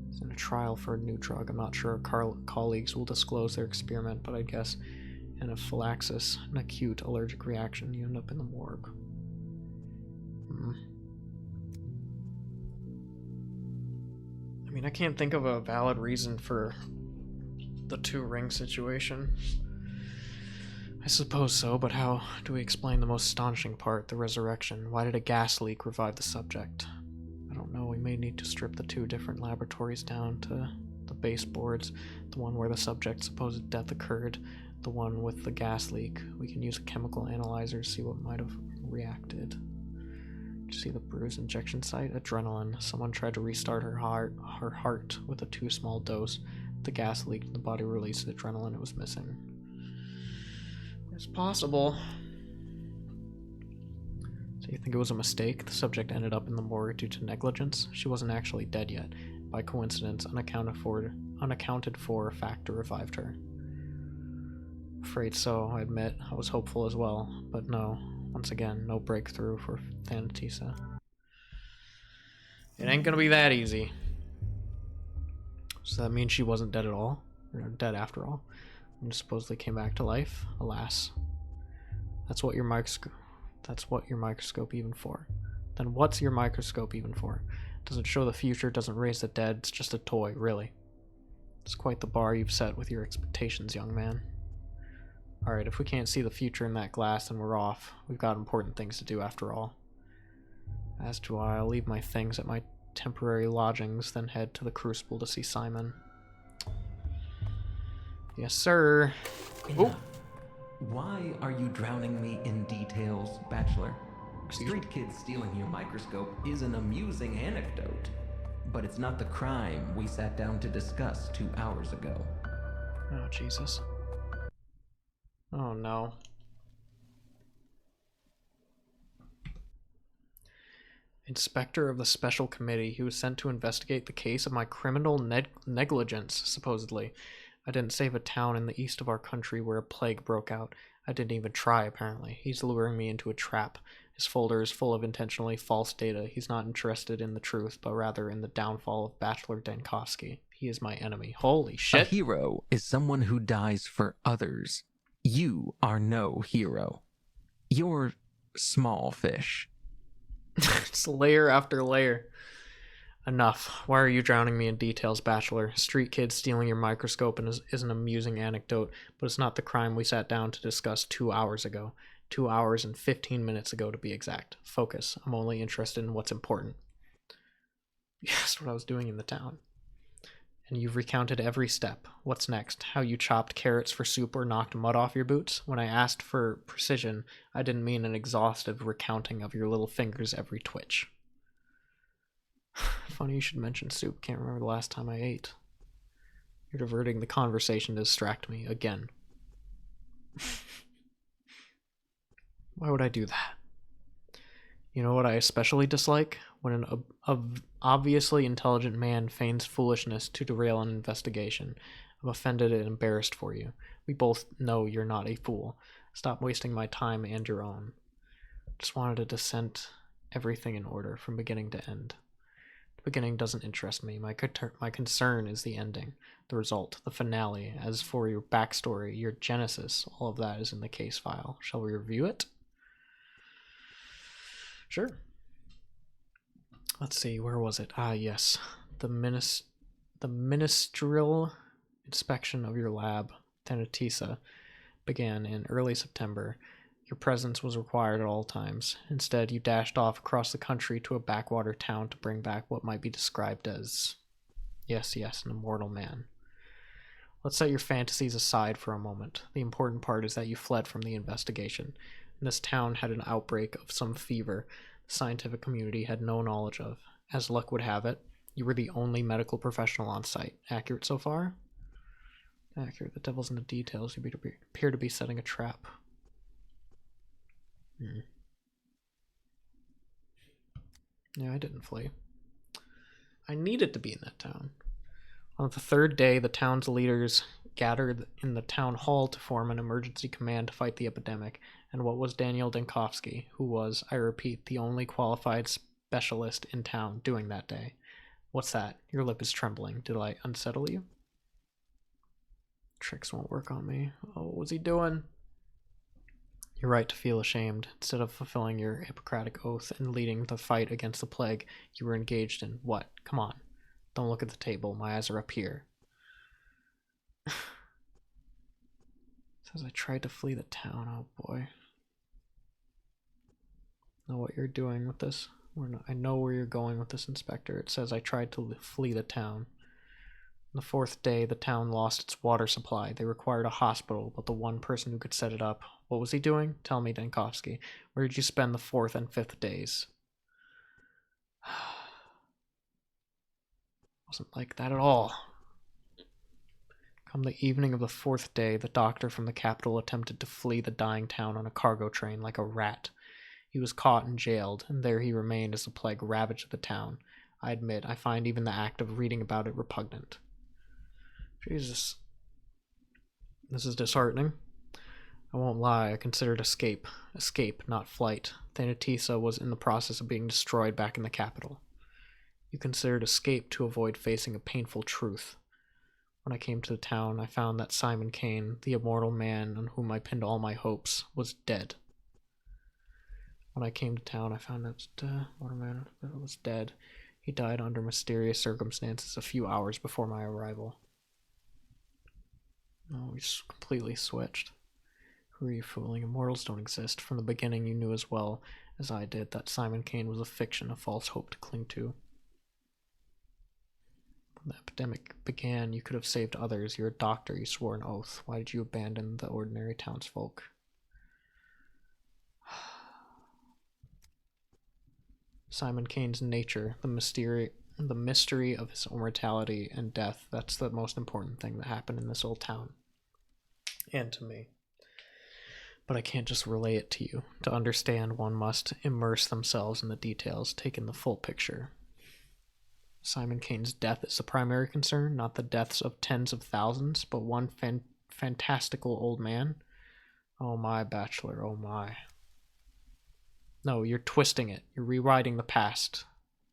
It's in a trial for a new drug. I'm not sure our colleagues will disclose their experiment, but I guess anaphylaxis, an acute allergic reaction, you end up in the morgue. I mean, I can't think of a valid reason for the 2 ring situation. I suppose so, but how do we explain the most astonishing part, the resurrection? Why did a gas leak revive the subject? I don't know, we may need to strip the 2 different laboratories down to the baseboards, the one where the subject's supposed death occurred, the one with the gas leak. We can use a chemical analyzer to see what might have reacted. Did you see the bruise injection site? Adrenaline. Someone tried to restart her heart with a too small dose. The gas leaked and the body released the adrenaline it was missing. It's possible. So you think it was a mistake? The subject ended up in the morgue due to negligence? She wasn't actually dead yet. By coincidence, unaccounted for factor revived her. Afraid so, I admit. I was hopeful as well, but no. Once again, no breakthrough for Thanatisa. It ain't gonna be that easy. So that means she wasn't dead at all? Or dead after all? And supposedly came back to life? Alas. That's what your microscope even for. Then what's your microscope even for? Doesn't show the future, doesn't raise the dead, it's just a toy, really. It's quite the bar you've set with your expectations, young man. Alright, if we can't see the future in that glass, then we're off. We've got important things to do after all. As do I. I'll leave my things at my temporary lodgings, then head to the Crucible to see Simon. Yes, sir. Enough. Why are you drowning me in details, Bachelor? Street kids stealing your microscope is an amusing anecdote, but it's not the crime we sat down to discuss 2 hours ago. Oh, Jesus. Oh, no. Inspector of the Special Committee. He was sent to investigate the case of my criminal negligence, supposedly. I didn't save a town in the east of our country where a plague broke out. I didn't even try, apparently. He's luring me into a trap. His folder is full of intentionally false data. He's not interested in the truth, but rather in the downfall of Bachelor Denkovsky. He is my enemy. Holy A shit. hero is someone who dies for others. You are no hero. You're small fish. It's layer after layer. Enough. Why are you drowning me in details, Bachelor? Street kid stealing your microscope is an amusing anecdote, but it's not the crime we sat down to discuss 2 hours ago. 2 hours and 15 minutes ago, to be exact. Focus. I'm only interested in what's important. Yes, what I was doing in the town. And you've recounted every step. What's next? How you chopped carrots for soup or knocked mud off your boots? When I asked for precision, I didn't mean an exhaustive recounting of your little fingers' every twitch. Funny you should mention soup. Can't remember the last time I ate. You're diverting the conversation to distract me again. Why would I do that? You know what I especially dislike? When an obviously intelligent man feigns foolishness to derail an investigation. I'm offended and embarrassed for you. We both know you're not a fool. Stop wasting my time and your own. Just wanted to set everything in order from beginning to end. The beginning doesn't interest me. My concern is the ending, the result, the finale. As for your backstory, your genesis, all of that is in the case file. Shall we review it? Sure. Let's see, where was it? Ah, yes. The ministerial inspection of your lab, Tenetisa, began in early September. Your presence was required at all times. Instead, you dashed off across the country to a backwater town to bring back what might be described as... Yes, an immortal man. Let's set your fantasies aside for a moment. The important part is that you fled from the investigation. This town had an outbreak of some fever the scientific community had no knowledge of. As luck would have it, you were the only medical professional on site. Accurate so far? Accurate. The devil's in the details. You appear to be setting a trap. Yeah, I didn't flee. I needed to be in that town. On the third day, the town's leaders gathered in the town hall to form an emergency command to fight the epidemic. And what was Daniel Denkovsky, who was, I repeat, the only qualified specialist in town, doing that day? What's that? Your lip is trembling. Did I unsettle you? Tricks won't work on me. Oh, what was he doing? You're right to feel ashamed. Instead of fulfilling your Hippocratic oath and leading the fight against the plague, you were engaged in what? Come on. Don't look at the table. My eyes are up here. Says I tried to flee the town. Oh boy. Know what you're doing with this. I know where you're going with this, Inspector. It says I tried to flee the town. On the fourth day, the town lost its water supply. They required a hospital, but the one person who could set it up... What was he doing? Tell me, Denkovsky. Where did you spend the fourth and fifth days? Wasn't like that at all. Come the evening of the fourth day, the doctor from the capital attempted to flee the dying town on a cargo train like a rat. He was caught and jailed, and there he remained as the plague ravaged the town. I admit, I find even the act of reading about it repugnant. Jesus. This is disheartening. I won't lie, I considered escape. Escape, not flight. Thanatisa was in the process of being destroyed back in the capital. You considered escape to avoid facing a painful truth. When I came to the town, I found that Simon Kane, the immortal man on whom I pinned all my hopes, was dead. When I came to town, I found that immortal man was dead. He died under mysterious circumstances a few hours before my arrival. Oh, we just completely switched. Who are you fooling? Immortals don't exist. From the beginning, you knew as well as I did that Simon Kane was a fiction, a false hope to cling to. When the epidemic began, you could have saved others. You're a doctor. You swore an oath. Why did you abandon the ordinary townsfolk? Simon Kane's nature, the mystery of his immortality and death, that's the most important thing that happened in this old town. And to me. But I can't just relay it to you. To understand, one must immerse themselves in the details, take in the full picture. Simon Kane's death is the primary concern, not the deaths of tens of thousands, but one fantastical old man. Oh my, Bachelor, oh my. No, you're twisting it. You're rewriting the past.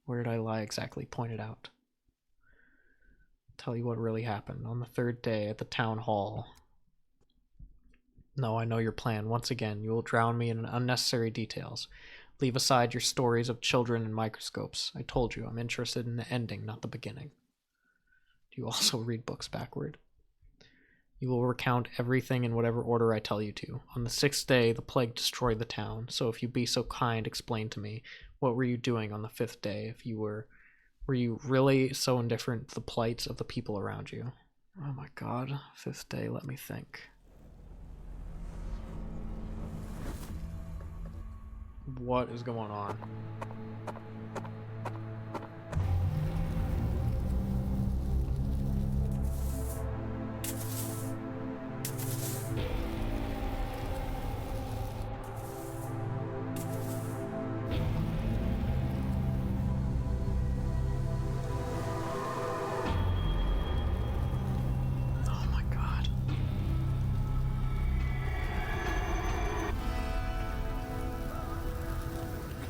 Where did I lie exactly? Point it out. Tell you what really happened on the third day at the town hall. No, I know your plan. Once again, you will drown me in unnecessary details. Leave aside your stories of children and microscopes. I told you, I'm interested in the ending, not the beginning. Do you also read books backward? You will recount everything in whatever order I tell you to. On the 6th day, the plague destroyed the town, so if you be so kind, explain to me, what were you doing on the 5th day? If you were you really so indifferent to the plights of the people around you? Oh my god, 5th day, let me think. What is going on? Oh my god.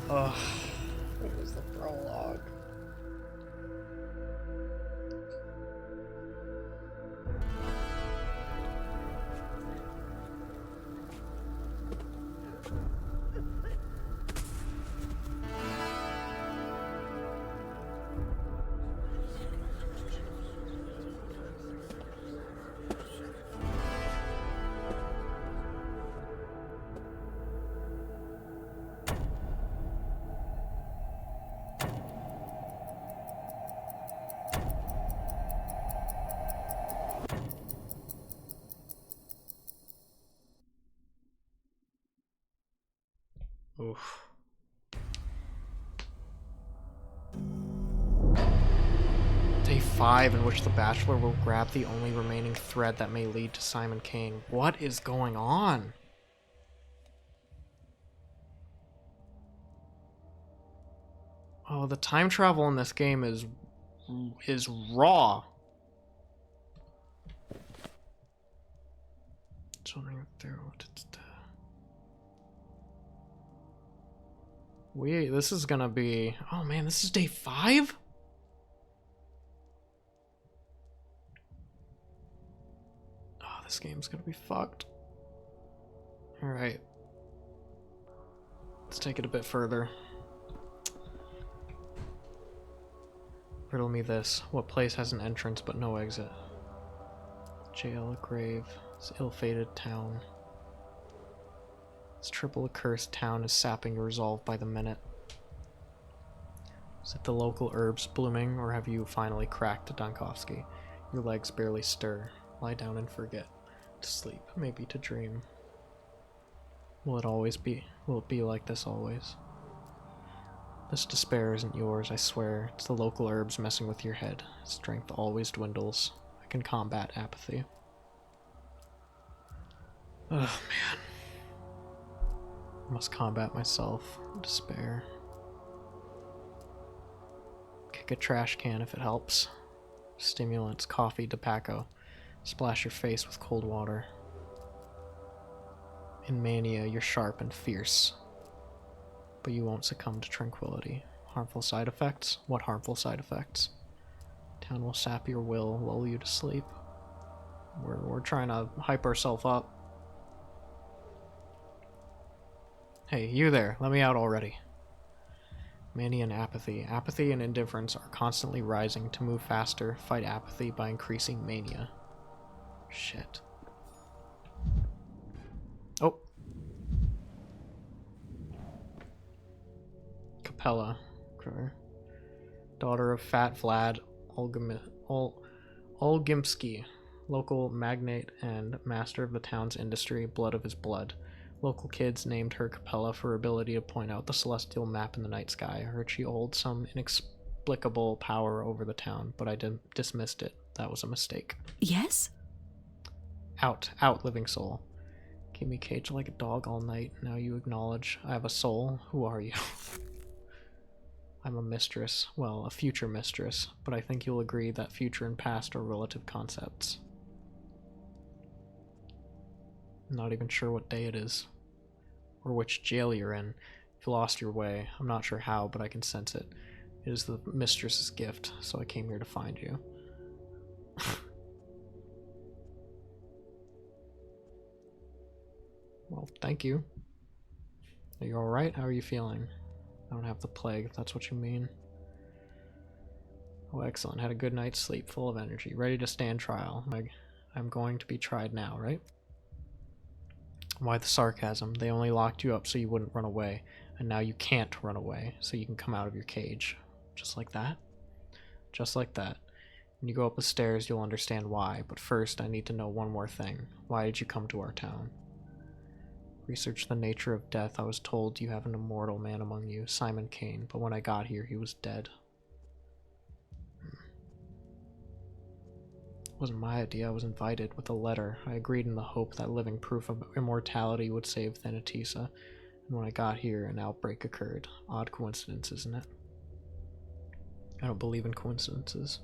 Ugh. What was the prologue? Oof. Day 5, in which the Bachelor will grab the only remaining thread that may lead to Simon Kane. What is going on? Oh, the time travel in this game is raw. Children through. This is gonna be. Oh man, this is day 5? Oh, this game's gonna be fucked. Alright. Let's take it a bit further. Riddle me this. What place has an entrance but no exit? Jail, a grave, this ill-fated town. This triple accursed town is sapping your resolve by the minute. Is it the local herbs blooming, or have you finally cracked, Dunkovsky? Your legs barely stir. Lie down and forget. To sleep, maybe to dream. Will it be like this always? This despair isn't yours, I swear. It's the local herbs messing with your head. Strength always dwindles. I can combat apathy. Oh man. I must combat myself. Despair. Kick a trash can if it helps. Stimulants, coffee, tobacco. Splash your face with cold water. In mania, you're sharp and fierce. But you won't succumb to tranquility. Harmful side effects? What harmful side effects? Town will sap your will, lull you to sleep. We're trying to hype ourselves up. Hey, you there, let me out already. Mania and apathy. Apathy and indifference are constantly rising. To move faster, fight apathy by increasing mania. Shit. Oh. Capella. Daughter of Fat Vlad Olgimsky, local magnate and master of the town's industry, blood of his blood. Local kids named her Capella for her ability to point out the celestial map in the night sky. I heard she holds some inexplicable power over the town, but I dismissed it. That was a mistake. Yes? Out, living soul. Keep me caged like a dog all night. Now you acknowledge I have a soul. Who are you? I'm a mistress. Well, a future mistress, but I think you'll agree that future and past are relative concepts. I'm not even sure what day it is, or which jail you're in. You've lost your way. I'm not sure how, but I can sense it. It is the mistress's gift, so I came here to find you. Well, thank you. Are you alright? How are you feeling? I don't have the plague, if that's what you mean. Oh, excellent. Had a good night's sleep, full of energy. Ready to stand trial. I'm going to be tried now, right? Why the sarcasm? They only locked you up so you wouldn't run away. And now you can't run away, so you can come out of your cage. Just like that? Just like that. When you go up the stairs, you'll understand why. But first, I need to know one more thing. Why did you come to our town? Research the nature of death. I was told you have an immortal man among you, Simon Kane, but when I got here, he was dead. It wasn't my idea. I was invited with a letter. I agreed in the hope that living proof of immortality would save Thanatisa. And when I got here, an outbreak occurred. Odd coincidence, isn't it? I don't believe in coincidences.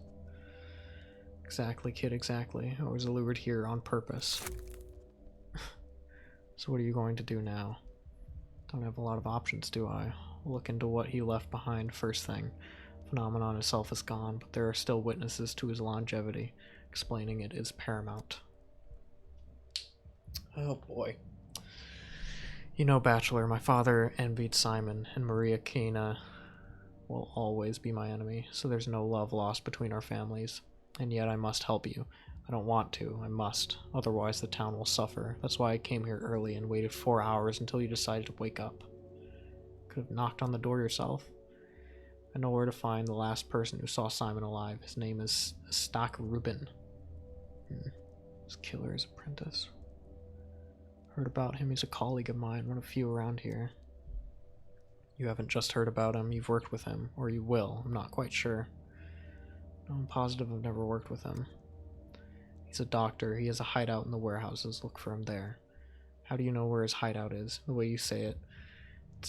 Exactly, kid, exactly. I was lured here on purpose. So what are you going to do now? Don't have a lot of options, do I? Look into what he left behind first thing. Phenomenon itself is gone, but there are still witnesses to his longevity. Explaining it is paramount. Oh boy. You know, Bachelor, my father envied Simon, and Maria Kina will always be my enemy, so there's no love lost between our families. And yet I must help you. I don't want to, I must. Otherwise the town will suffer. That's why I came here early and waited 4 hours until you decided to wake up. Could have knocked on the door yourself. I know where to find the last person who saw Simon alive. His name is Stock Rubin. His killer's apprentice. Heard about him, he's a colleague of mine, one of few around here. You haven't just heard about him, you've worked with him. Or you will, I'm not quite sure. No, I'm positive I've never worked with him. He's a doctor. He has a hideout in the warehouses. Look for him there. How do you know where his hideout is? The way you say it.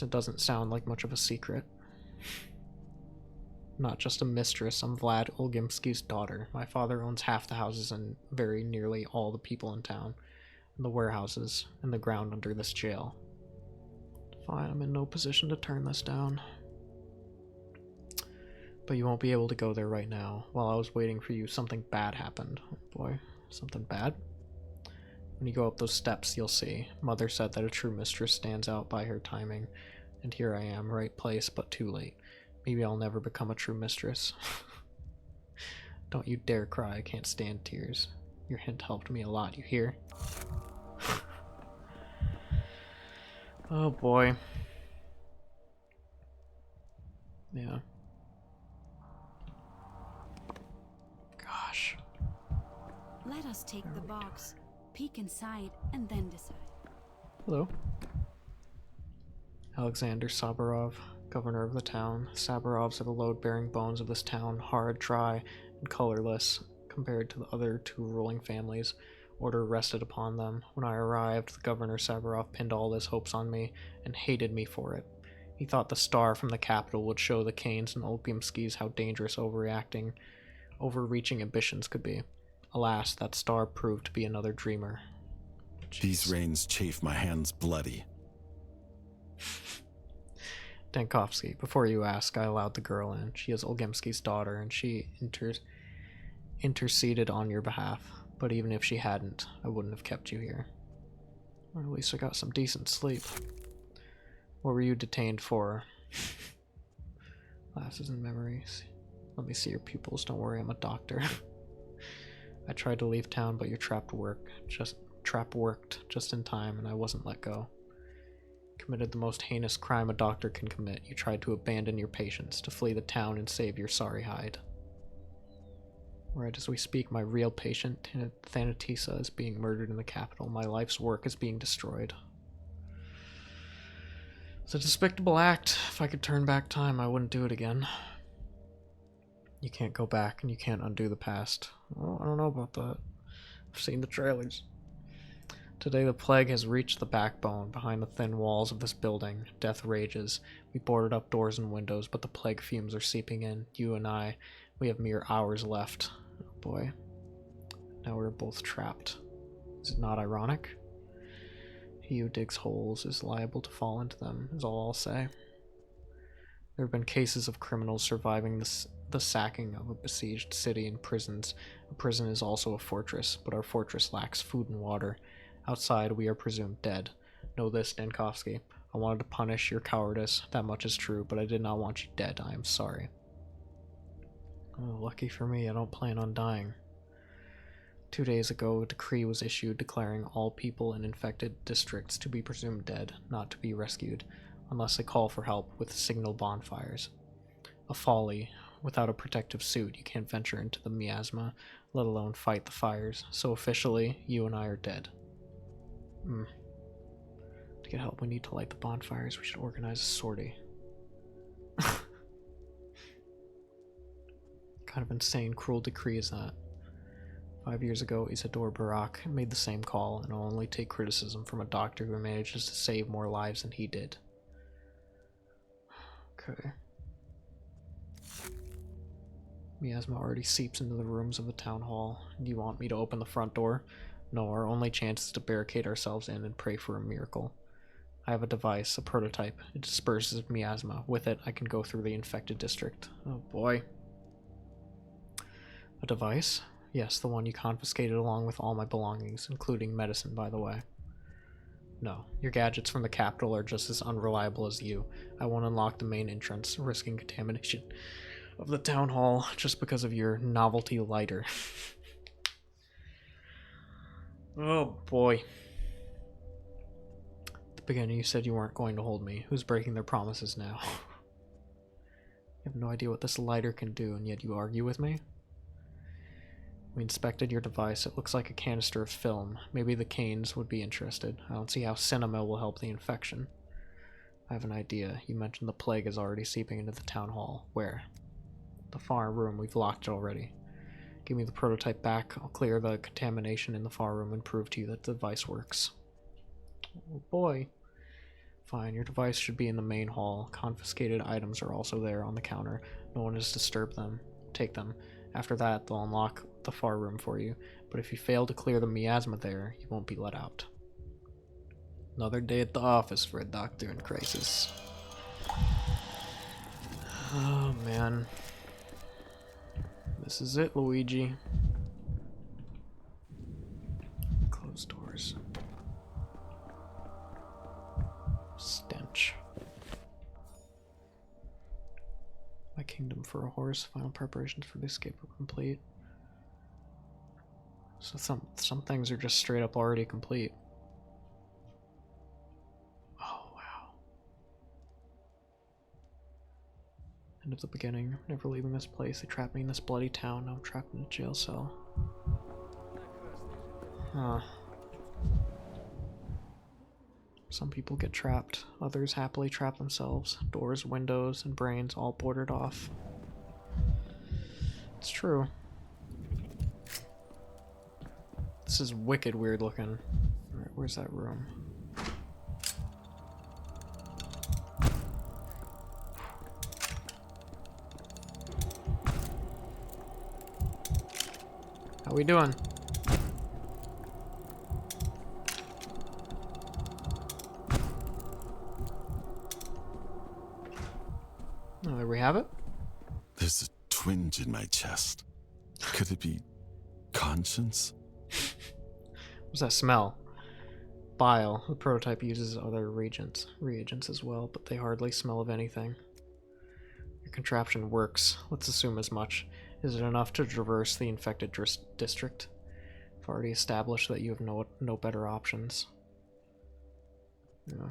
It doesn't sound like much of a secret. I'm not just a mistress. I'm Vlad Olgimsky's daughter. My father owns half the houses and very nearly all the people in town. And the warehouses and the ground under this jail. Fine, I'm in no position to turn this down. But you won't be able to go there right now. While I was waiting for you, something bad happened. Oh boy, something bad? When you go up those steps, you'll see. Mother said that a true mistress stands out by her timing. And here I am, right place, but too late. Maybe I'll never become a true mistress. Don't you dare cry, I can't stand tears. Your hint helped me a lot, you hear? Oh boy. Yeah. Gosh. Let us take the box, peek inside, and then decide. Hello. Alexander Saburov, governor of the town. Saburovs are the load-bearing bones of this town, hard, dry, and colorless compared to the other two ruling families. Order rested upon them. When I arrived, the governor Saburov pinned all his hopes on me and hated me for it. He thought the star from the capital would show the Kanes and Olgimskys how dangerous overreaching ambitions could be. Alas, that star proved to be another dreamer. Jeez. These rains chafe my hands bloody. Dankovsky, before you ask, I allowed the girl in. She is Olgimsky's daughter, and she interceded on your behalf. But even if she hadn't, I wouldn't have kept you here. Or at least I got some decent sleep. What were you detained for? Glasses and memories. Let me see your pupils. Don't worry, I'm a doctor. I tried to leave town, but your trap worked just in time, and I wasn't let go. Committed the most heinous crime a doctor can commit. You tried to abandon your patients, to flee the town and save your sorry hide. Right as we speak, my real patient, Thanatisa, is being murdered in the capital. My life's work is being destroyed. It's a despicable act. If I could turn back time, I wouldn't do it again. You can't go back, and you can't undo the past. Well, I don't know about that. I've seen the trailers. Today the plague has reached the backbone behind the thin walls of this building. Death rages. We boarded up doors and windows, but the plague fumes are seeping in. You and I, we have mere hours left. Oh boy. Now we're both trapped. Is it not ironic? He who digs holes is liable to fall into them, is all I'll say. There have been cases of criminals surviving the sacking of a besieged city and prisons. A prison is also a fortress, but our fortress lacks food and water. Outside, we are presumed dead. Know this, Dankovsky. I wanted to punish your cowardice, that much is true, but I did not want you dead. I am sorry. Oh, lucky for me, I don't plan on dying. 2 days ago, a decree was issued declaring all people in infected districts to be presumed dead, not to be rescued, unless they call for help with signal bonfires. A folly. Without a protective suit, you can't venture into the miasma, let alone fight the fires. So officially, you and I are dead. To get help, we need to light the bonfires. We should organize a sortie. Kind of insane, cruel decree is that? 5 years ago, Isidore Barak made the same call, and I'll only take criticism from a doctor who manages to save more lives than he did. Okay. Miasma already seeps into the rooms of the town hall. Do you want me to open the front door? No, our only chance is to barricade ourselves in and pray for a miracle. I have a device, a prototype. It disperses miasma. With it, I can go through the infected district. Oh boy. A device? Yes, the one you confiscated along with all my belongings, including medicine, by the way. No, your gadgets from the capital are just as unreliable as you. I won't unlock the main entrance, risking contamination of the town hall just because of your novelty lighter. Oh boy. At the beginning you said you weren't going to hold me. Who's breaking their promises now? You have no idea what this lighter can do, and yet you argue with me? We inspected your device. It looks like a canister of film. Maybe the Canes would be interested. I don't see how cinema will help the infection. I have an idea. You mentioned the plague is already seeping into the town hall. Where? The far room. We've locked it already. Give me the prototype back. I'll clear the contamination in the far room and prove to you that the device works. Oh boy. Fine, your device should be in the main hall. Confiscated items are also there on the counter. No one has disturbed them. Take them. After that, they'll unlock the far room for you. But if you fail to clear the miasma there, you won't be let out. Another day at the office for a doctor in crisis. Oh man. This is it, Luigi. Closed doors. Stench. My kingdom for a horse. Final preparations for the escape are complete. So some things are just straight up already complete. Oh wow. End of the beginning. Never leaving this place. They trapped me in this bloody town. Now I'm trapped in a jail cell. Huh. Some people get trapped. Others happily trap themselves. Doors, windows, and brains all boarded off. It's true. This is wicked weird looking. Alright, where's that room? How we doing? Oh, there we have it. There's a twinge in my chest. Could it be conscience? What's that smell? Bile. The prototype uses other reagents as well, but they hardly smell of anything. Your contraption works. Let's assume as much. Is it enough to traverse the infected district? I've already established that you have no better options. Yeah.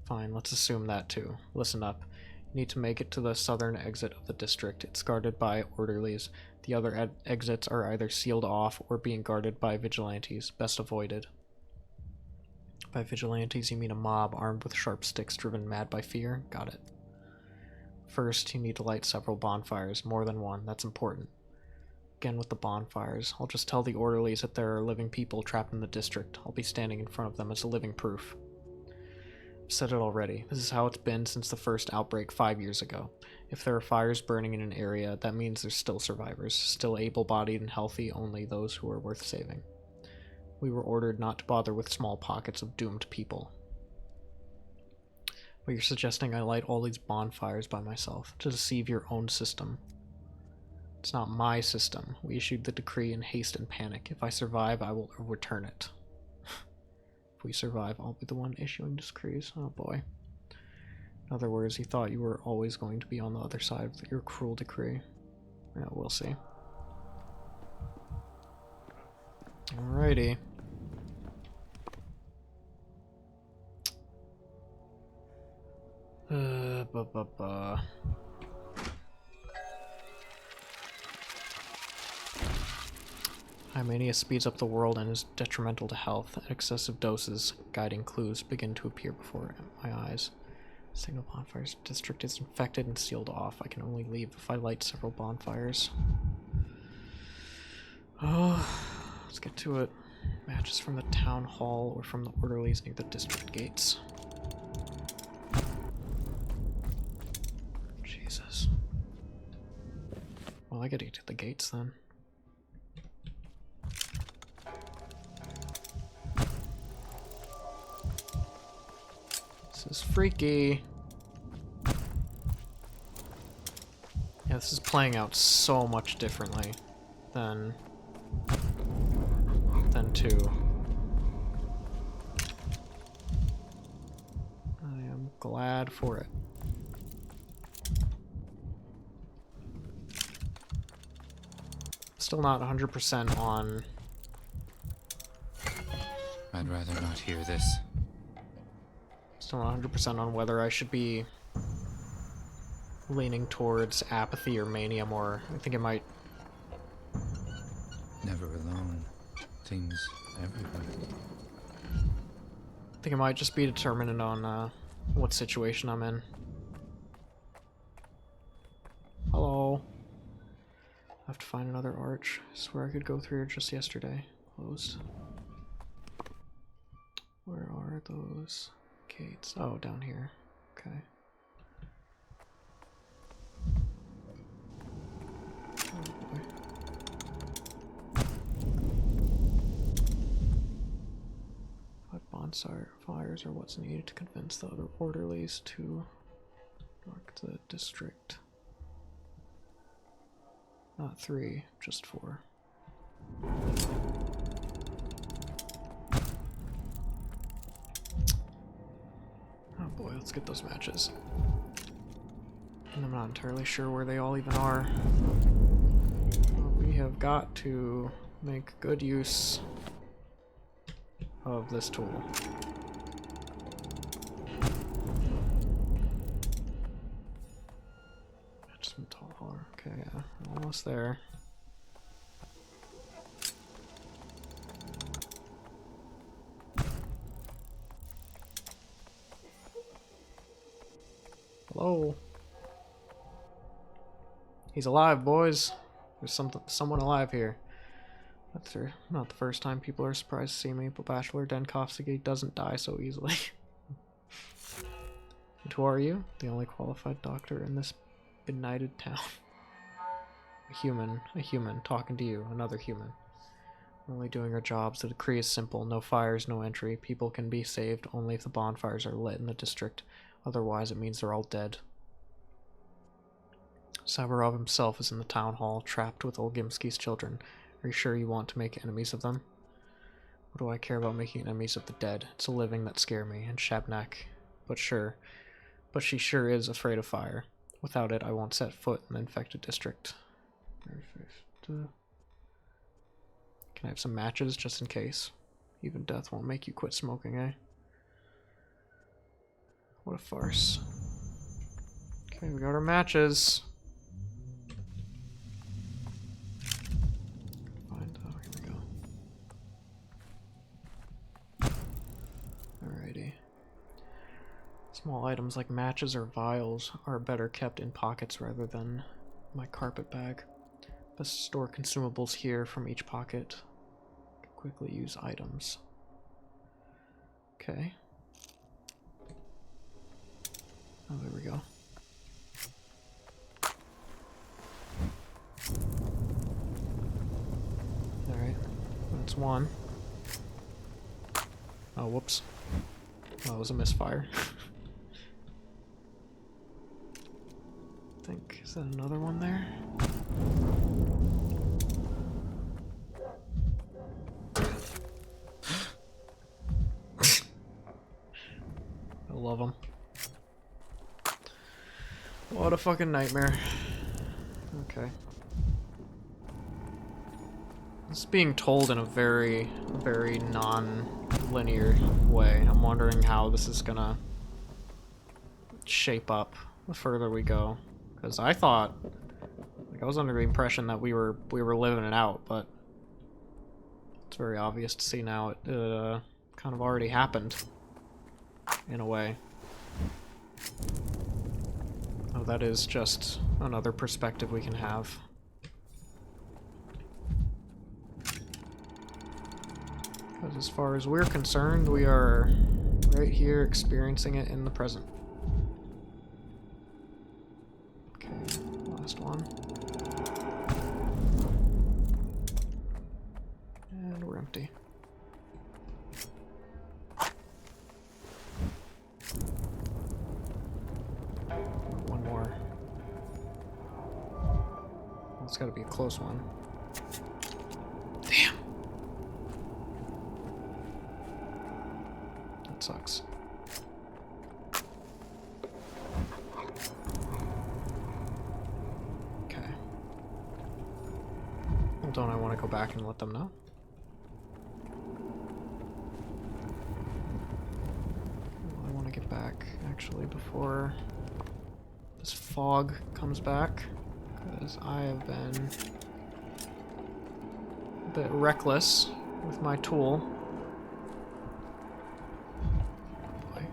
Fine, let's assume that too. Listen up. You need to make it to the southern exit of the district. It's guarded by orderlies. The other exits are either sealed off or being guarded by vigilantes. Best avoided. By vigilantes, you mean a mob armed with sharp sticks driven mad by fear? Got it. First, you need to light several bonfires. More than one. That's important. again with the bonfires. I'll just tell the orderlies that there are living people trapped in the district. I'll be standing in front of them as a living proof. I've said it already. This is how it's been since the first outbreak 5 years ago. If there are fires burning in an area, that means there's still survivors, still able-bodied and healthy, only those who are worth saving. We were ordered not to bother with small pockets of doomed people. But you're suggesting I light all these bonfires by myself to deceive your own system. It's not my system. We issued the decree in haste and panic. If I survive, I will return it. If we survive, I'll be the one issuing decrees. Oh boy. In other words, you thought you were always going to be on the other side of your cruel decree. Yeah, we'll see. Alrighty. Hymania speeds up the world and is detrimental to health. At excessive doses, guiding clues begin to appear before my eyes. Signal bonfires. District is infected and sealed off. I can only leave if I light several bonfires. Oh, let's get to it. Matches from the town hall or from the orderlies near the district gates. Jesus. Well, I gotta get to the gates then. This is freaky. Yeah, this is playing out so much differently than 2. I am glad for it. Still not 100% on. I'd rather not hear this. Still not 100% on whether I should be leaning towards apathy or mania more. I think it might. Never alone. Things everywhere. I think it might just be determinant on what situation I'm in. Hello. I have to find another arch. I swear I could go through here just yesterday. Closed. Where are those gates? Oh, down here. Okay. Oh boy. What bonfires are what's needed to convince the other orderlies to mark the district? Not 3, just 4. Oh boy, let's get those matches. And I'm not entirely sure where they all even are. But we have got to make good use of this tool. Okay, yeah, almost there. Hello. He's alive, boys. There's someone alive here. That's not the first time people are surprised to see me, but Bachelor Denkovsky doesn't die so easily. And who are you? The only qualified doctor in this benighted town. A human, talking to you, another human. We're only doing our jobs. The decree is simple. No fires, no entry. People can be saved only if the bonfires are lit in the district. Otherwise, it means they're all dead. Savarov himself is in the town hall, trapped with Olgimsky's children. Are you sure you want to make enemies of them? What do I care about making enemies of the dead? It's the living that scare me, and Shabnak. But she sure is afraid of fire. Without it, I won't set foot in the infected district. Can I have some matches just in case? Even death won't make you quit smoking, eh? What a farce. Okay, we got our matches. Oh, here we go. Alrighty. Small items like matches or vials are better kept in pockets rather than my carpet bag. Best store consumables here from each pocket. Quickly use items. Okay. Oh, there we go. Alright, that's one. Oh, whoops. That was a misfire. I think, is that another one there? I love them. What a fucking nightmare. Okay. It's being told in a very non-linear way. I'm wondering how this is gonna shape up the further we go. Because I thought, like, I was under the impression that we were living it out, but it's very obvious to see now it kind of already happened in a way. Oh, that is just another perspective we can have. Because as far as we're concerned, we are right here experiencing it in the present. Okay, last one. And we're empty. One more. It's gotta be a close one. Damn! That sucks. Okay. Well, don't I want to go back and let them know? Well, I want to get back, actually, before this fog comes back, because I have been a bit reckless with my tool. Boy.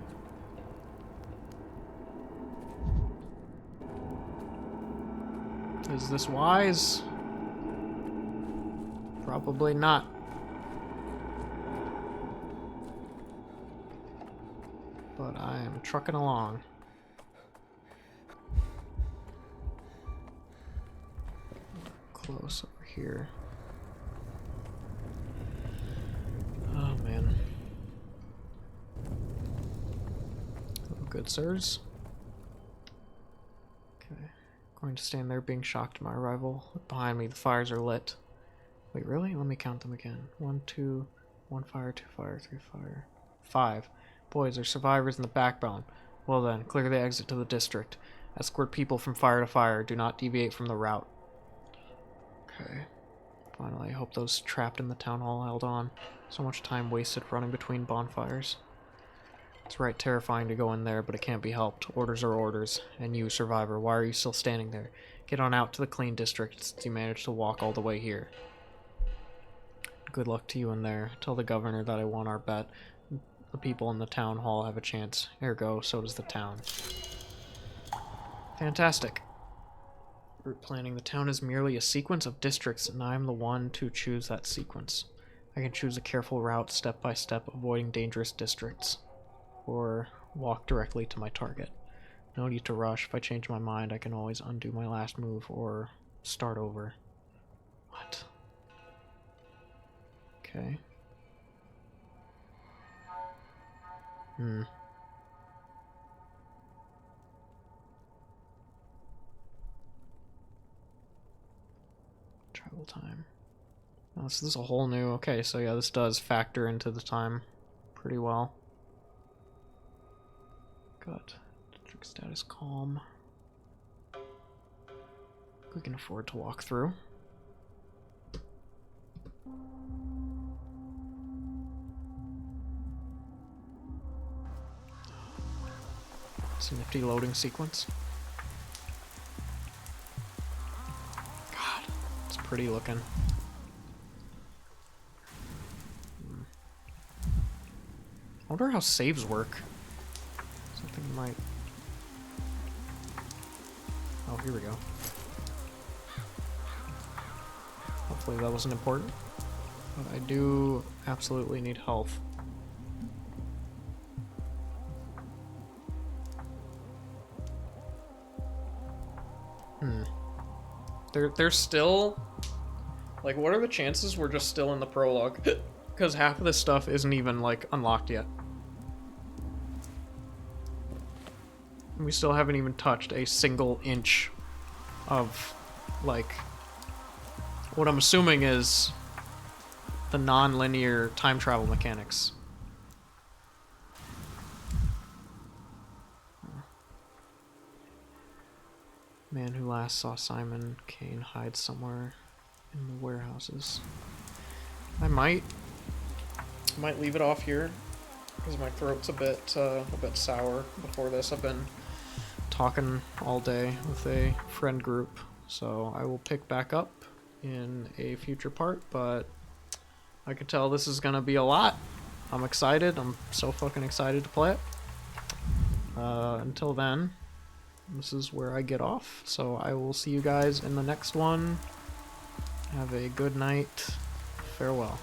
Is this wise? Probably not. But I am trucking along. Close over here. Oh man. Oh, good sirs. Okay. Going to stand there being shocked at my arrival. Look behind me, the fires are lit. Wait, really? Let me count them again. 1, 2, 1 fire, 2 fire, 3 fire. 5. Boys, there's survivors in the backbone. Well then, clear the exit to the district. Escort people from fire to fire. Do not deviate from the route. Okay. Finally, I hope those trapped in the town hall held on. So much time wasted running between bonfires. It's right terrifying to go in there, but it can't be helped. Orders are orders. And you, survivor, why are you still standing there? Get on out to the clean district since you managed to walk all the way here. Good luck to you in there. Tell the governor that I won our bet. The people in the town hall have a chance. Ergo, so does the town. Fantastic. Route planning. The town is merely a sequence of districts, and I am the one to choose that sequence. I can choose a careful route, step by step, avoiding dangerous districts. Or walk directly to my target. No need to rush. If I change my mind, I can always undo my last move or start over. What? Okay. Travel time. Oh, so this is a whole new... Okay, so yeah, this does factor into the time pretty well. Good. District status calm. We can afford to walk through. It's a nifty loading sequence. God, it's pretty looking. I wonder how saves work. Something might... Oh, here we go. Hopefully that wasn't important. But I do absolutely need health. They're still... Like, what are the chances we're just still in the prologue? Because half of this stuff isn't even, like, unlocked yet. And we still haven't even touched a single inch of, like, what I'm assuming is the non-linear time travel mechanics. Man who last saw Simon Kane hide somewhere in the warehouses. I might leave it off here because my throat's a bit sour before this. I've been talking all day with a friend group, so I will pick back up in a future part, but I can tell this is gonna be a lot. I'm excited. I'm so fucking excited to play it. Until then, this is where I get off, so I will see you guys in the next one. Have a good night. Farewell.